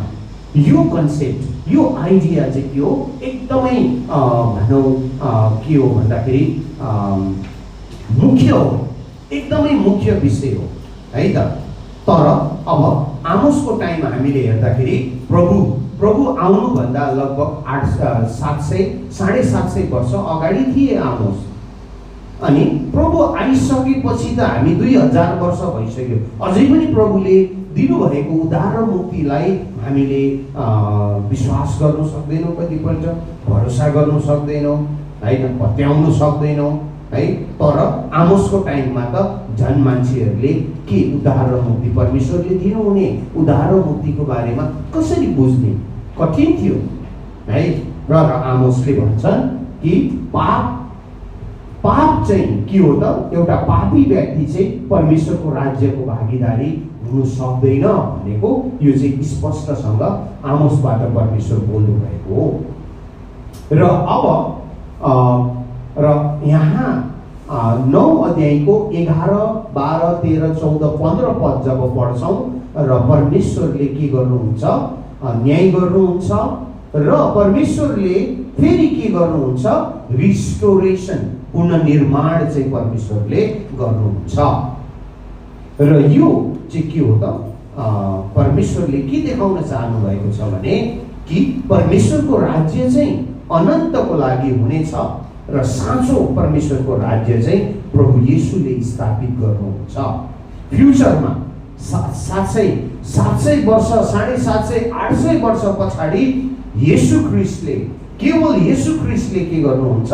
यो कन्सेप्ट, यो आइडिया चाहिँ के हो? एकदमै भनौँ के हो भन्दाखेरि मुख्य हो, एकदमै मुख्य विषय हो है त। तर अब आमोसको टाइममा हामीले हेर्दाखेरि प्रभु आउनुभन्दा लगभग 750 वर्ष अगाडि थिए आमोस। अनि प्रभु आइसकेपछि त हामी 2000 वर्ष भइसक्यो, अझै पनि प्रभुले दिनुभएको उद्धार र मुक्तिलाई हामीले विश्वास गर्न सक्दैनौँ, कतिपल्ट भरोसा गर्न सक्दैनौँ हैन, पत्याउन सक्दैनौँ है। तर आमोसको टाइममा त झन् मान्छेहरूले के उद्धार र मुक्ति परमेश्वरले दिनुहुने उद्धार र मुक्तिको बारेमा कसरी बुझ्ने, कठिन थियो है। र आमोसले भन्छन् कि पाप चाहिँ के हो त, एउटा पापी व्यक्ति चाहिँ परमेश्वरको राज्यको भागीदारी हुनु सक्दैन भनेको यो चाहिँ स्पष्टसँग आमोसबाट परमेश्वर बोल्नु भएको हो। र अब र यहाँ 9 अध्यायको 11, 12, 13, 14, 15 पद जब पढ्छौँ र परमेश्वरले के गर्नुहुन्छ, न्याय गर्नुहुन्छ र परमेश्वरले फेरि के गर्नुहुन्छ, रिस्टोरेसन, पुनर्निर्माण चाहिँ परमेश्वरले गर्नुहुन्छ। र यो चाहिँ के हो त, परमेश्वरले के देखाउन चाहनु भएको छ भने कि परमेश्वरको राज्य चाहिँ अनन्तको लागि हुनेछ र साँचो परमेश्वरको राज्य चाहिँ प्रभु येशूले स्थापित गर्नुहुन्छ। फ्युचरमा 700 वर्ष, 750, 800 वर्ष पछाडि येशू ख्रीष्टले, केवल येशू ख्रीष्टले के गर्नुहुन्छ,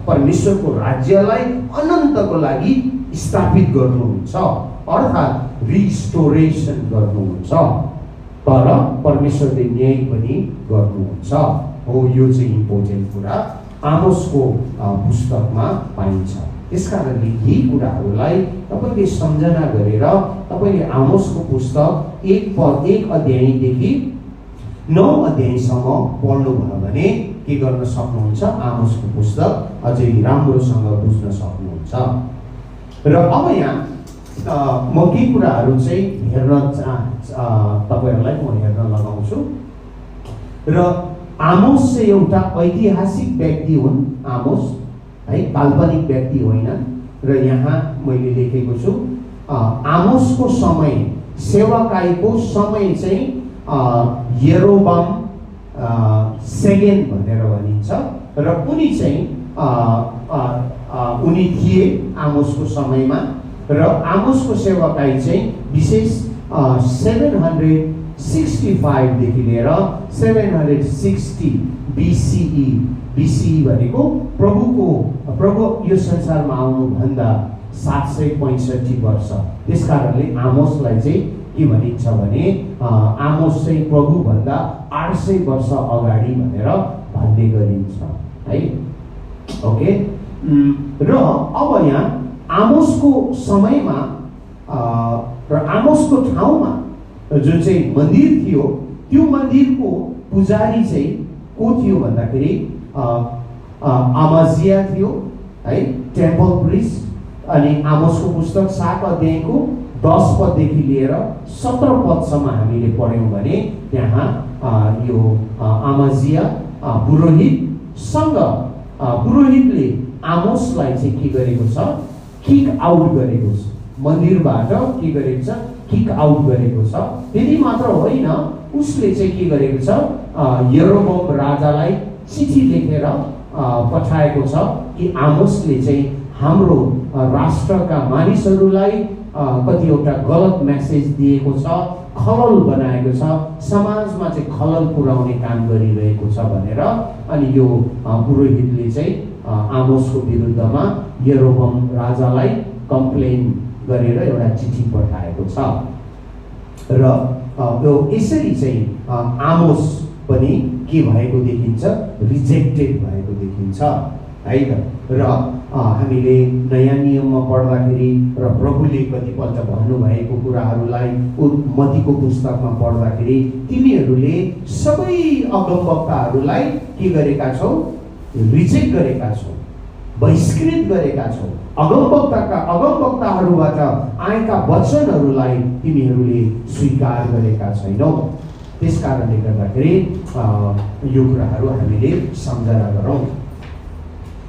परमेश्वरको राज्यलाई अनन्तको लागि स्थापित गर्नुहुन्छ, अर्थात् रिस्टोरेसन गर्नुहुन्छ। तर परमेश्वरले न्याय पनि गर्नुहुन्छ। हो, यो चाहिँ इम्पोर्टेन्ट कुरा आमोसको पुस्तकमा पाइन्छ। त्यसकारणले यी कुराहरूलाई तपाईले सम्झना गरेर तपाईले आमोसको पुस्तक 1 अध्यायदेखि 9 अध्यायसम्म पढ्नुभयो भने के गर्न सक्नुहुन्छ, आमोसको पुस्तक अझै राम्रोसँग बुझ्न सक्नुहुन्छ। र अब यहाँ म केही कुराहरू चाहिँ हेर्न तपाईहरुलाई म हेर्न लगाउँछु। र आमोस चाहिँ एउटा ऐतिहासिक व्यक्ति हुन्, आमोस है, काल्पनिक व्यक्ति होइन। र यहाँ मैले लेखेको छु आमोसको समय, सेवाकाईको समय चाहिँ यरोबाम सेकेन्ड भनेर भनिन्छ। र उनी चाहिँ उनी थिए आमोसको समयमा। र आमोसको सेवाकाई चाहिँ विशेष 765 देखि लिएर 760 BCE भनेको प्रभु यो संसारमा आउनुभन्दा 765 वर्ष। त्यसकारणले आमोसलाई चाहिँ के भनिन्छ भने आमोस चाहिँ प्रभुभन्दा 800 वर्ष अगाडि भनेर भन्ने गरिन्छ है। ओके। र अब यहाँ आमोसको समयमा र आमोसको ठाउँमा जुन चाहिँ मन्दिर थियो, त्यो मन्दिरको पुजारी चाहिँ को थियो भन्दाखेरि अमाजिया थियो है, टेम्पल प्रिस्ट। अनि आमोसको पुस्तक 7 अध्यायको 10 पददेखि लिएर 17 पदसम्म हामीले पढ्यौँ भने त्यहाँ यो अमाजिया पुरोहितसँग, पुरोहितले आमोसलाई चाहिँ के गरेको छ, किक आउट गरेको छ, मन्दिरबाट के गरेको छ, किक आउट गरेको छ। त्यति मात्र होइन, उसले चाहिँ के गरेको छ, यरोबाम राजालाई चिठी लेखेर पठाएको छ कि आमोसले चाहिँ हाम्रो राष्ट्रका मानिसहरूलाई कतिवटा गलत मेसेज दिएको छ, खलल बनाएको छ, समाजमा चाहिँ खलल पुर्याउने काम गरिरहेको छ भनेर। अनि यो पुरोहितले चाहिँ आमोसको विरुद्धमा यरोबाम राजालाई कम्प्लेन गरेर एउटा चिठी पठाएको छ। र यो यसरी चाहिँ आमोस पनि के भएको देखिन्छ, रिजेक्टेड भएको देखिन्छ है त। र हामीले नयाँ नियममा पढ्दाखेरि र प्रभुले कतिपल्ट भन्नुभएको कुराहरूलाई मत्तीको पुस्तकमा पढ्दाखेरि तिमीहरूले सबै अगमवक्ताहरूलाई के गरेका छौ, रिजेक्ट गरेका छौ, बहिष्कृत गरेका छौ। अगमवक्ताहरूबाट आएका वचनहरूलाई तिमीहरूले स्वीकार गरेका छैनौ। त्यसकारणले गर्दाखेरि यो कुराहरू हामीले सम्झना गरौँ।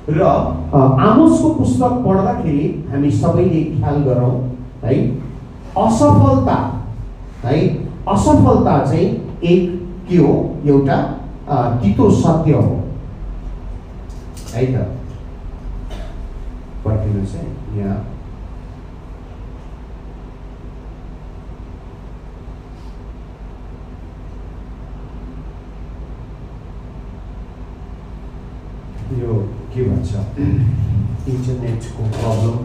र आमोसको पुस्तक पढ्दाखेरि हामी सबैले ख्याल गरौँ है, असफलता है, असफलता चाहिँ एक के हो, एउटा तितो सत्य हो है त। पर्खिनुहोस् है, यहाँ यो के भन्छ, इन्टरनेटको प्रब्लम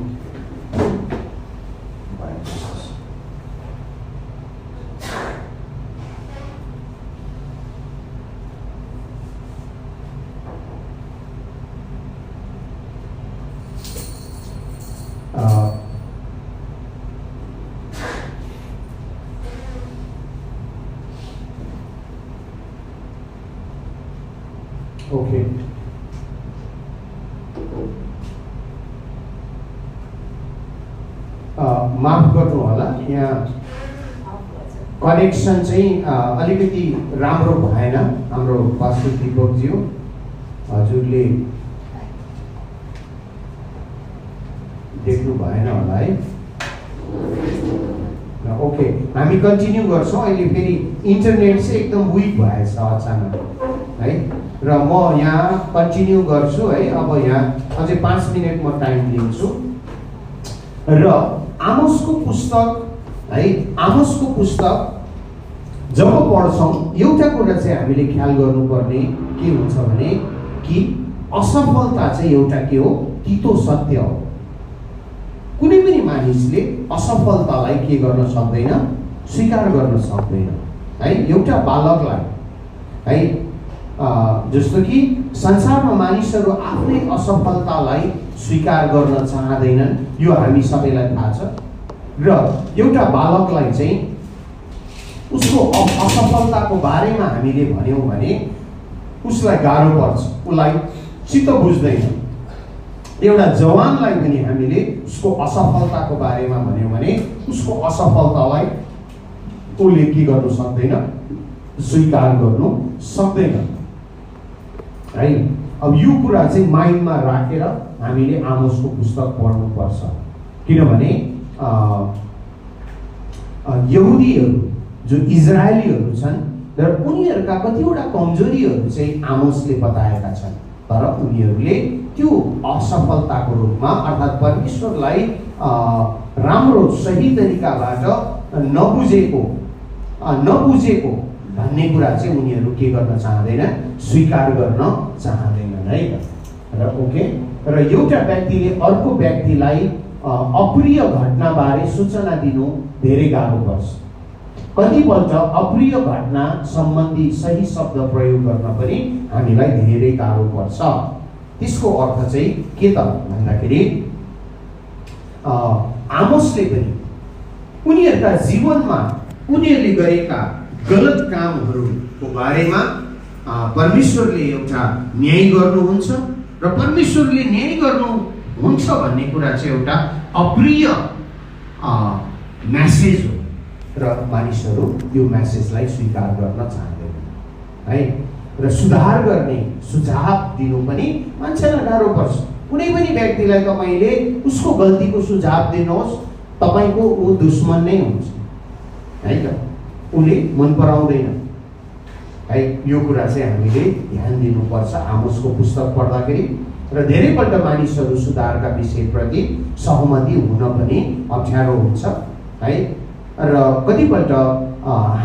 ओके, माफ गर्नु होला, यहाँ कनेक्सन चाहिँ अलिकति राम्रो भएन। हाम्रो पास्टर दीपकज्यू, हजुरले देख्नु भएन होला है। ओके, हामी कन्टिन्यू गर्छौँ। अहिले फेरि इन्टरनेट चाहिँ एकदम विक भएछ अचानक है, र म यहाँ कन्टिन्यू गर्छु है। अब यहाँ अझै 5 मिनट म टाइम लिन्छु। र आमोसको पुस्तक है, आमोसको पुस्तक जब पढ्छौँ एउटा कुरा चाहिँ हामीले ख्याल गर्नुपर्ने के हुन्छ भने कि असफलता चाहिँ एउटा के हो, तितो सत्य हो। कुनै पनि मानिसले असफलतालाई के गर्न सक्दैन, स्वीकार गर्न सक्दैन है। एउटा बालकलाई है, जस्तो कि संसारमा मानिसहरू आफ्नै असफलतालाई स्वीकार गर्न चाहँदैनन्, यो हामी सबैलाई थाहा छ। र एउटा बालकलाई चाहिँ उसको असफलताको बारेमा हामीले भन्यौँ भने उसलाई गाह्रो पर्छ, उसलाई चित्त बुझ्दैन। एउटा जवानलाई पनि हामीले उसको असफलताको बारेमा भन्यौँ भने उसको असफलतालाई उसले के गर्नु सक्दैन, स्वीकार गर्नु सक्दैन है। अब यो कुरा चाहिँ माइन्डमा राखेर हामीले आमोसको पुस्तक पढ्नुपर्छ, किनभने यहुदीहरू जो इजरायलीहरू छन् र उनीहरूका कतिवटा कमजोरीहरू चाहिँ आमोसले बताएका छन्, तर उनीहरूले त्यो असफलताको रूपमा अर्थात् परमेश्वरलाई राम्रो सही तरिकाबाट नबुझेको भन्ने कुरा चाहिँ उनीहरू के गर्न चाहँदैन, स्वीकार गर्न चाहँदैनन् है त। र ओके, र एउटा व्यक्तिले अर्को व्यक्तिलाई अप्रिय घटनाबारे सूचना दिनु धेरै गाह्रो पर्छ। कतिपल्ट अप्रिय घटना सम्बन्धी सही शब्द प्रयोग गर्न पनि हामीलाई धेरै गाह्रो पर्छ। त्यसको अर्थ चाहिँ के त भन्दाखेरि आमोसले पनि उनीहरूका जीवनमा उनीहरूले गरेका गलत कामहरूको बारेमा परमेश्वरले एउटा न्याय गर्नुहुन्छ र परमेश्वरले न्याय गर्नुहुन्छ भन्ने कुरा चाहिँ एउटा अप्रिय म्यासेज हो र मानिसहरू यो म्यासेजलाई स्वीकार गर्न चाहँदैन है। र सुधार गर्ने सुझाव दिनु पनि मान्छेलाई गाह्रो पर्छ। कुनै पनि व्यक्तिलाई तपाईँले उसको गल्तीको सुझाव दिनुहोस्, तपाईँको ऊ दुश्मन नै हुन्छ है त, उसले मन पराउँदैन है। यो कुरा चाहिँ हामीले ध्यान दिनुपर्छ आमोसको पुस्तक पढ्दाखेरि। र धेरैपल्ट मानिसहरू सुधारका विषयप्रति सहमति हुन पनि अप्ठ्यारो हुन्छ है। र कतिपल्ट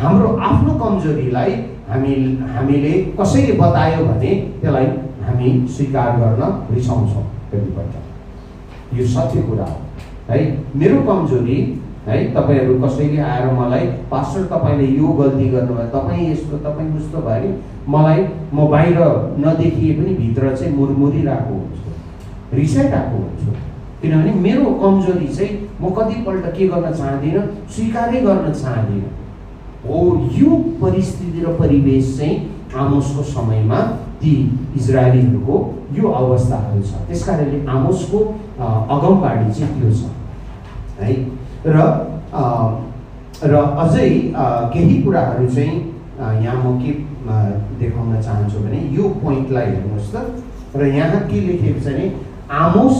हाम्रो आफ्नो कमजोरीलाई हामीले कसैले बतायो भने त्यसलाई हामी स्वीकार गर्न रिसाउँछौँ कतिपल्ट। यो सत्य कुरा हो है। मेरो कमजोरी है, तपाईँहरू कसैले आएर मलाई पास्टर तपाईँले यो गल्ती गर्नुभयो, तपाईँ यस्तो तपाईँ उस्तो भयो नि, मलाई म बाहिर नदेखिए पनि भित्र चाहिँ मुरमुरिरहेको हुन्छु, रिसाइरहेको हुन्छु। किनभने मेरो कमजोरी चाहिँ म कतिपल्ट के गर्न चाहदिनँ, स्वीकारै गर्न चाहदिनँ हो। यो परिस्थिति र परिवेश चाहिँ आमोसको समयमा ती इजरायलीहरूको यो अवस्थाहरू छ। त्यस कारणले आमोसको अगमबाडी चाहिँ त्यो छ है। र अझै केही कुराहरू चाहिँ यहाँ म के देखाउन चाहन्छु भने यो पोइन्टलाई हेर्नुहोस् त। र यहाँ के लेखेको छ भने आमोस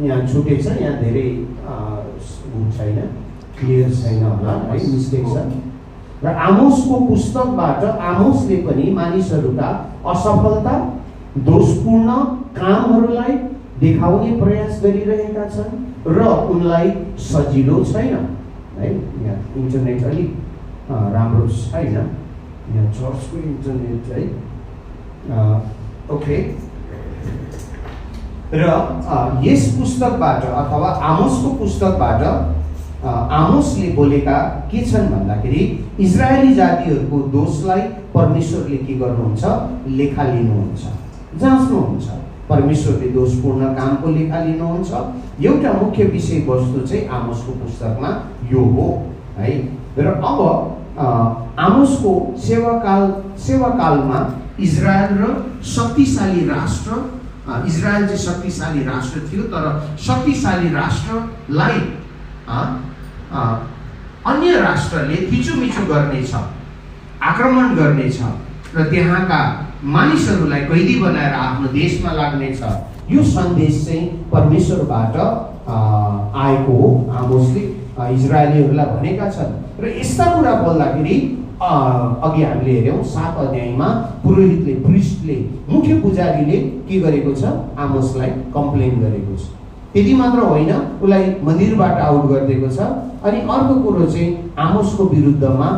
यहाँ छुटेछ, यहाँ धेरै छैन, क्लियर छैन होला है, मिस्टेक छ। र आमोसको पुस्तकबाट आमोसले पनि मानिसहरूका असफलता, दोषपूर्ण कामहरूलाई देखाउने प्रयास गरिरहेका छन् र उनलाई सजिलो छैन है। यहाँ इन्टरनेट अलिक राम्रो छैन, यहाँ चर्चको इन्टरनेट है। ओके, र यस पुस्तकबाट अथवा आमोसको पुस्तकबाट आमोसले बोलेका के छन् भन्दाखेरि इजरायली जातिहरूको दोषलाई परमेश्वरले के गर्नुहुन्छ, लेखा लिनुहुन्छ, जाँच्नुहुन्छ। परमेश्वरले दोषपूर्ण कामको लेखा लिनुहुन्छ। एउटा मुख्य विषयवस्तु चाहिँ आमोसको पुस्तकमा यो हो है। र अब आमोसको सेवाकालमा इजरायल र शक्तिशाली राष्ट्र, इजरायल चाहिँ शक्तिशाली राष्ट्र थियो, तर शक्तिशाली राष्ट्रलाई अन्य राष्ट्रले थिचोमिचो गर्नेछ, आक्रमण गर्नेछ र त्यहाँका मानिसहरूलाई कैदी बनाएर आफ्नो देशमा लाग्नेछ। यो सन्देश चाहिँ परमेश्वरबाट आएको हो। आमोसले इजरायलीहरूलाई भनेका छन् र यस्ता कुरा बोल्दाखेरि अघि हामीले हेऱ्यौँ 7 अध्यायमा पुरोहितले, प्रिस्टले, मुख्य पुजारीले के गरेको छ? आमोसलाई कम्प्लेन गरेको छ। त्यति मात्र होइन, उसलाई मन्दिरबाट आउट गरिदिएको छ। अनि अर्को कुरो चाहिँ आमोसको विरुद्धमा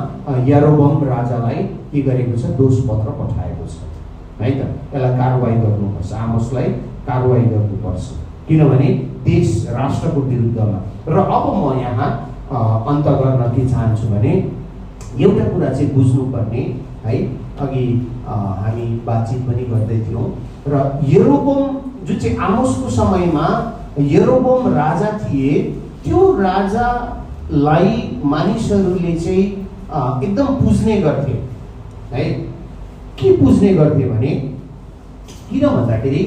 यारोबाम राजालाई के गरेको छ? दोषपत्र पठाएको छ, है त। यसलाई कारवाही गर्नुपर्छ, आमोसलाई कारवाही गर्नुपर्छ, किनभने देश राष्ट्रको विरुद्धमा। र अब म यहाँ अन्त गर्न के चाहन्छु भने एउटा कुरा चाहिँ बुझ्नुपर्ने, है। अघि हामी बातचित पनि गर्दै थियौँ र यरोबाम जुन चाहिँ आमोसको समयमा यरोबाम राजा थिए, त्यो राजालाई मानिसहरूले चाहिँ एकदम पुज्ने गर्थे, है। के पुज्ने गर्थे भने, किन भन्दाखेरि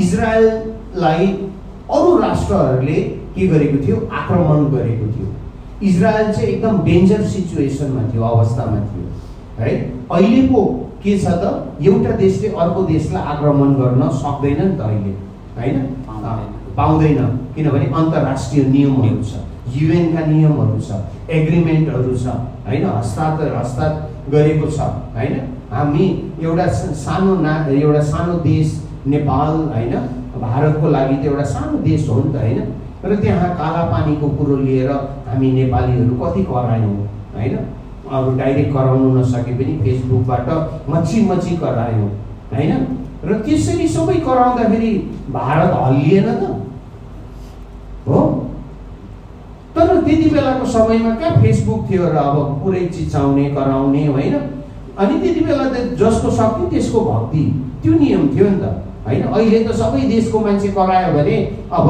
इजरायललाई अरू राष्ट्रहरूले के गरेको थियो? आक्रमण गरेको थियो। इजरायल चाहिँ एकदम डेन्जर सिचुएसनमा थियो, अवस्थामा थियो, है। अहिले पो के छ त? एउटा देशले अर्को देशलाई आक्रमण गर्न सक्दैन नि त अहिले, होइन? पाउँदैन, किनभने अन्तर्राष्ट्रिय नियमहरू छ, युएनका नियमहरू छ, एग्रिमेन्टहरू छ, होइन? हस्ताक्षर गरेको छ, होइन? हामी एउटा सानो देश नेपाल, होइन? भारतको लागि त एउटा सानो देश हो नि त, होइन? र त्यहाँ काला पानीको कुरो लिएर हामी नेपालीहरू कति करायौँ, होइन? अब डाइरेक्ट कराउनु नसके पनि फेसबुकबाट मच्ची करायौँ, होइन? र त्यसरी सबै कराउँदाखेरि भारत हल्लिएन त हो। तर त्यति बेलाको समयमा कहाँ फेसबुक थियो र अब पुरै चिचाउने कराउने, होइन? अनि त्यति बेला त जसको शक्ति त्यसको भक्ति, त्यो नियम थियो नि त, होइन? अहिले त सबै देशको मान्छे करायो भने अब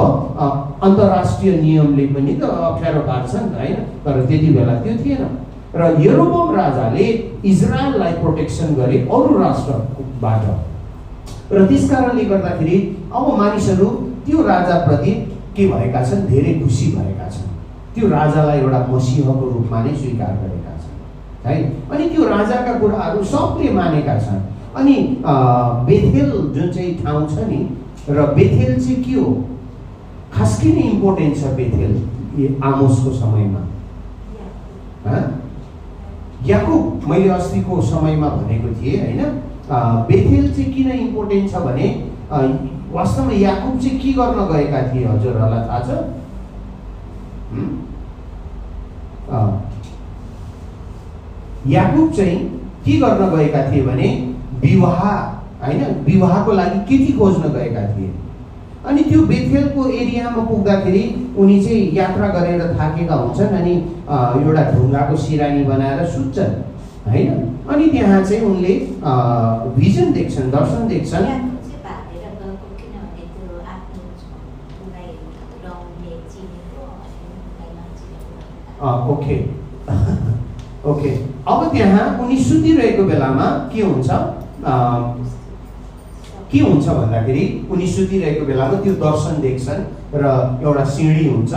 अन्तर्राष्ट्रिय नियमले पनि त अप्ठ्यारो पार्छ नि त, होइन? तर त्यति बेला त्यो थिएन। र यरोबाम राजाले इजरायललाई प्रोटेक्सन गरे अरू राष्ट्रबाट, र त्यस कारणले गर्दाखेरि अब मानिसहरू त्यो राजाप्रति के भएका छन्? धेरै खुसी भएका छन्। त्यो राजालाई एउटा मसीहको रूपमा नै स्वीकार गरेका छन्, है। अनि त्यो राजाका कुराहरू सबले मानेका छन्। अनि बेथेल जुन चाहिँ ठाउँ छ नि, र बेथेल चाहिँ के हो? खास किन इम्पोर्टेन्ट छ बेथेल आमोसको समयमा? याकुब, मैले अस्तिको समयमा भनेको थिएँ, होइन? बेथेल चाहिँ किन इम्पोर्टेन्ट छ भने वास्तवमा याकुब चाहिँ के गर्न गएका थिए? हजुरहरूलाई थाहा छ? याकुब चाहिँ के गर्न गएका थिए भने विवाह, होइन? विवाहको लागि केटी खोज्न गएका थिए। अनि त्यो बेथेलको एरियामा पुग्दाखेरि उनी चाहिँ यात्रा गरेर थाकेका हुन्छन्, अनि एउटा ढुङ्गाको सिरानी बनाएर सुत्छन्, होइन? अनि त्यहाँ चाहिँ उनले भिजन देख्छन्, दर्शन देख्छन्। Okay okay. अब त्यहाँ उनी सुतिरहेको बेलामा के हुन्छ भन्दाखेरि उनी सुतिरहेको बेलामा त्यो दर्शन देख्छन् र एउटा सिँढी हुन्छ,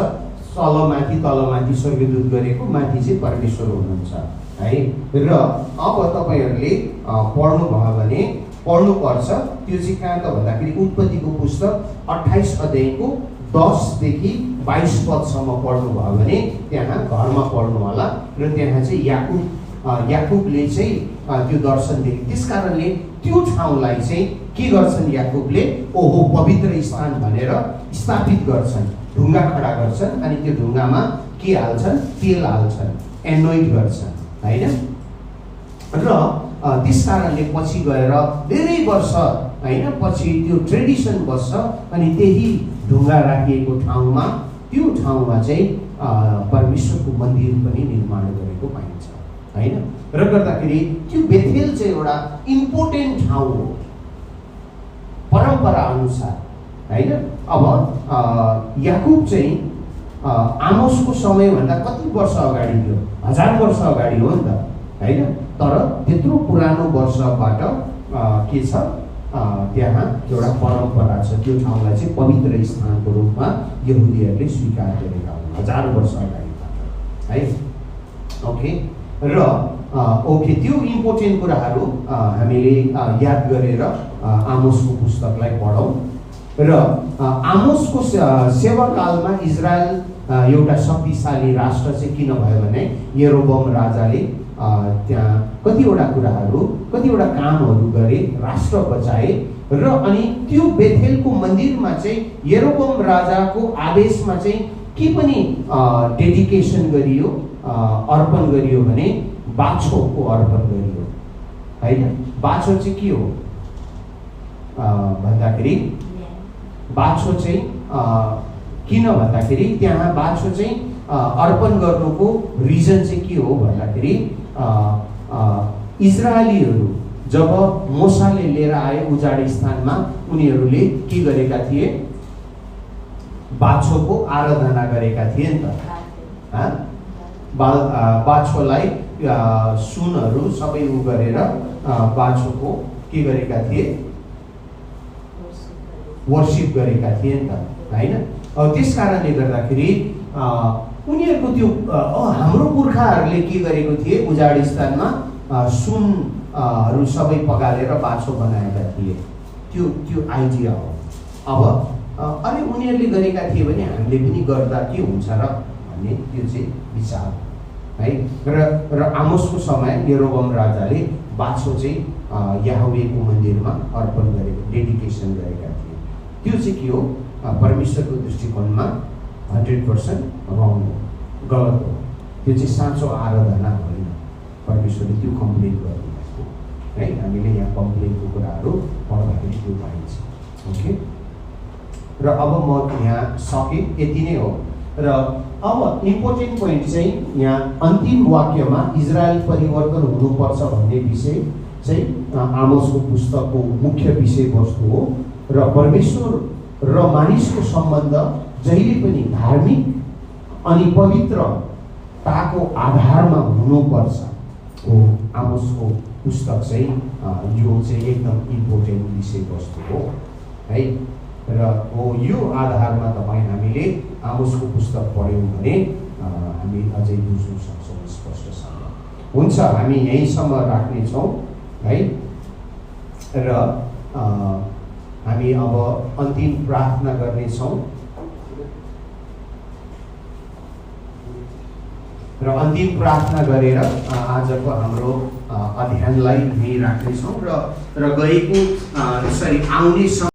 तलमाथि स्वर्गदूत गरेको, माथि चाहिँ परमेश्वर हुनुहुन्छ, है। र अब तपाईँहरूले पढ्नुभयो भने पढ्नुपर्छ। त्यो चाहिँ कहाँ त भन्दाखेरि उत्पत्तिको पुस्तक 28 अध्यायको 10 देखि 22 पदसम्म पढ्नुभयो भने त्यहाँ घरमा पढ्नु होला। र त्यहाँ चाहिँ याकुबले चाहिँ त्यो दर्शन देखे। त्यस कारणले त्यो ठाउँलाई चाहिँ के गर्छन्? याकुबले ओहो पवित्र स्थान भनेर स्थापित गर्छन्, ढुङ्गा खडा गर्छन्, अनि त्यो ढुङ्गामा के हाल्छन्? तेल हाल्छन्, एनोइट गर्छन्, होइन? र त्यस कारणले पछि गएर धेरै वर्ष, होइन, पछि त्यो ट्रेडिसन बस्छ। अनि त्यही ढुङ्गा राखिएको ठाउँमा, त्यो ठाउँमा चाहिँ परमेश्वरको मन्दिर पनि निर्माण गरेको पाइन्छ, होइन? र गर्दाखेरि त्यो बेथेल चाहिँ एउटा इम्पोर्टेन्ट ठाउँ हो परम्परा अनुसार, होइन? अब याकुब चाहिँ आमोसको समयभन्दा कति वर्ष अगाडि थियो, 1000 वर्ष अगाडि हो नि त, होइन? तर त्यत्रो पुरानो वर्षबाट के छ, त्यहाँ एउटा परम्परा छ, त्यो ठाउँलाई चाहिँ पवित्र स्थानको रूपमा यहुदीहरूले स्वीकार गरेका हुन् 1000 वर्ष अगाडिबाट, है? ओके, र ओके, त्यो इम्पोर्टेन्ट कुराहरू हामीले याद गरेर आमोसको पुस्तकलाई पढौँ। र आमोसको सेवाकालमा इजरायल एउटा शक्तिशाली राष्ट्र चाहिँ किन भयो भने यरोबम राजाले त्यहाँ कतिवटा कामहरू गरे, राष्ट्र बचाए, र अनि त्यो बेथेलको मन्दिरमा चाहिँ यरोबम राजाको आदेशमा चाहिँ के पनि डेडिकेसन गरियो, अर्पण गरियो भने बाछोको अर्पण गरियो, होइन? बाछो चाहिँ के हो भन्दाखेरि, बाछो चाहिँ किन भन्दाखेरि त्यहाँ बाछो चाहिँ अर्पण गर्नुको रिजन चाहिँ के हो भन्दाखेरि इजरायलीहरू जब मोसाले लिएर आए उजाड स्थानमा, उनीहरूले के गरेका थिए, बाछोको आराधना गरेका थिए नि त। बाछोलाई सुनहरू सबै उ गरेर बाछोको के गरेका थिए, वर्शिप गरेका थिए नि त, होइन? त्यस कारणले गर्दाखेरि उनीहरूको त्यो हाम्रो पुर्खाहरूले के गरेको थिए, उजाड स्थानमा सुनहरू सबै पगालेर बाछो बनाएका थिए, त्यो आइडिया हो। अब अनि उनीहरूले गरेका थिए भने हामीले पनि गर्दा के हुन्छ र भन्ने त्यो चाहिँ विचार, है? र आमोसको समय यरोबम राजाले बाछो चाहिँ याहवेको मन्दिरमा अर्पण गरेको, डेडिकेसन गरेका थिए। त्यो चाहिँ के हो, परमेश्वरको दृष्टिकोणमा 100% रङ हो, गलत हो। त्यो चाहिँ साँचो आराधना होइन, परमेश्वरले त्यो कम्प्लेन गर्नुभएको, है? हामीले यहाँ कम्प्लेनको कुराहरू पढ्दाखेरि त्यो पाइन्छ। ओके, र अब म यहाँ सकेँ, यति नै हो। र अब इम्पोर्टेन्ट पोइन्ट चाहिँ यहाँ अन्तिम वाक्यमा इजरायल परिवर्तन हुनुपर्छ भन्ने विषय चाहिँ आमोसको पुस्तकको मुख्य विषयवस्तु हो। र परमेश्वर र मानिसको सम्बन्ध जहिले पनि धार्मिक अनि पवित्रताको आधारमा हुनुपर्छ हो आमोसको पुस्तक चाहिँ। यो चाहिँ एकदम इम्पोर्टेन्ट विषयवस्तु हो, है? र हो यो आधारमा हामीले आमोसको पुस्तक पढ्यौँ भने हामी अझै बुझ्न सक्छौँ स्पष्टसँग। हुन्छ, हामी यहीँसम्म राख्नेछौँ, है? र हामी अब अन्तिम प्रार्थना गर्नेछौँ र अन्तिम प्रार्थना गरेर आजको हाम्रो अध्ययनलाई यहीँ राख्नेछौँ र गएको आउने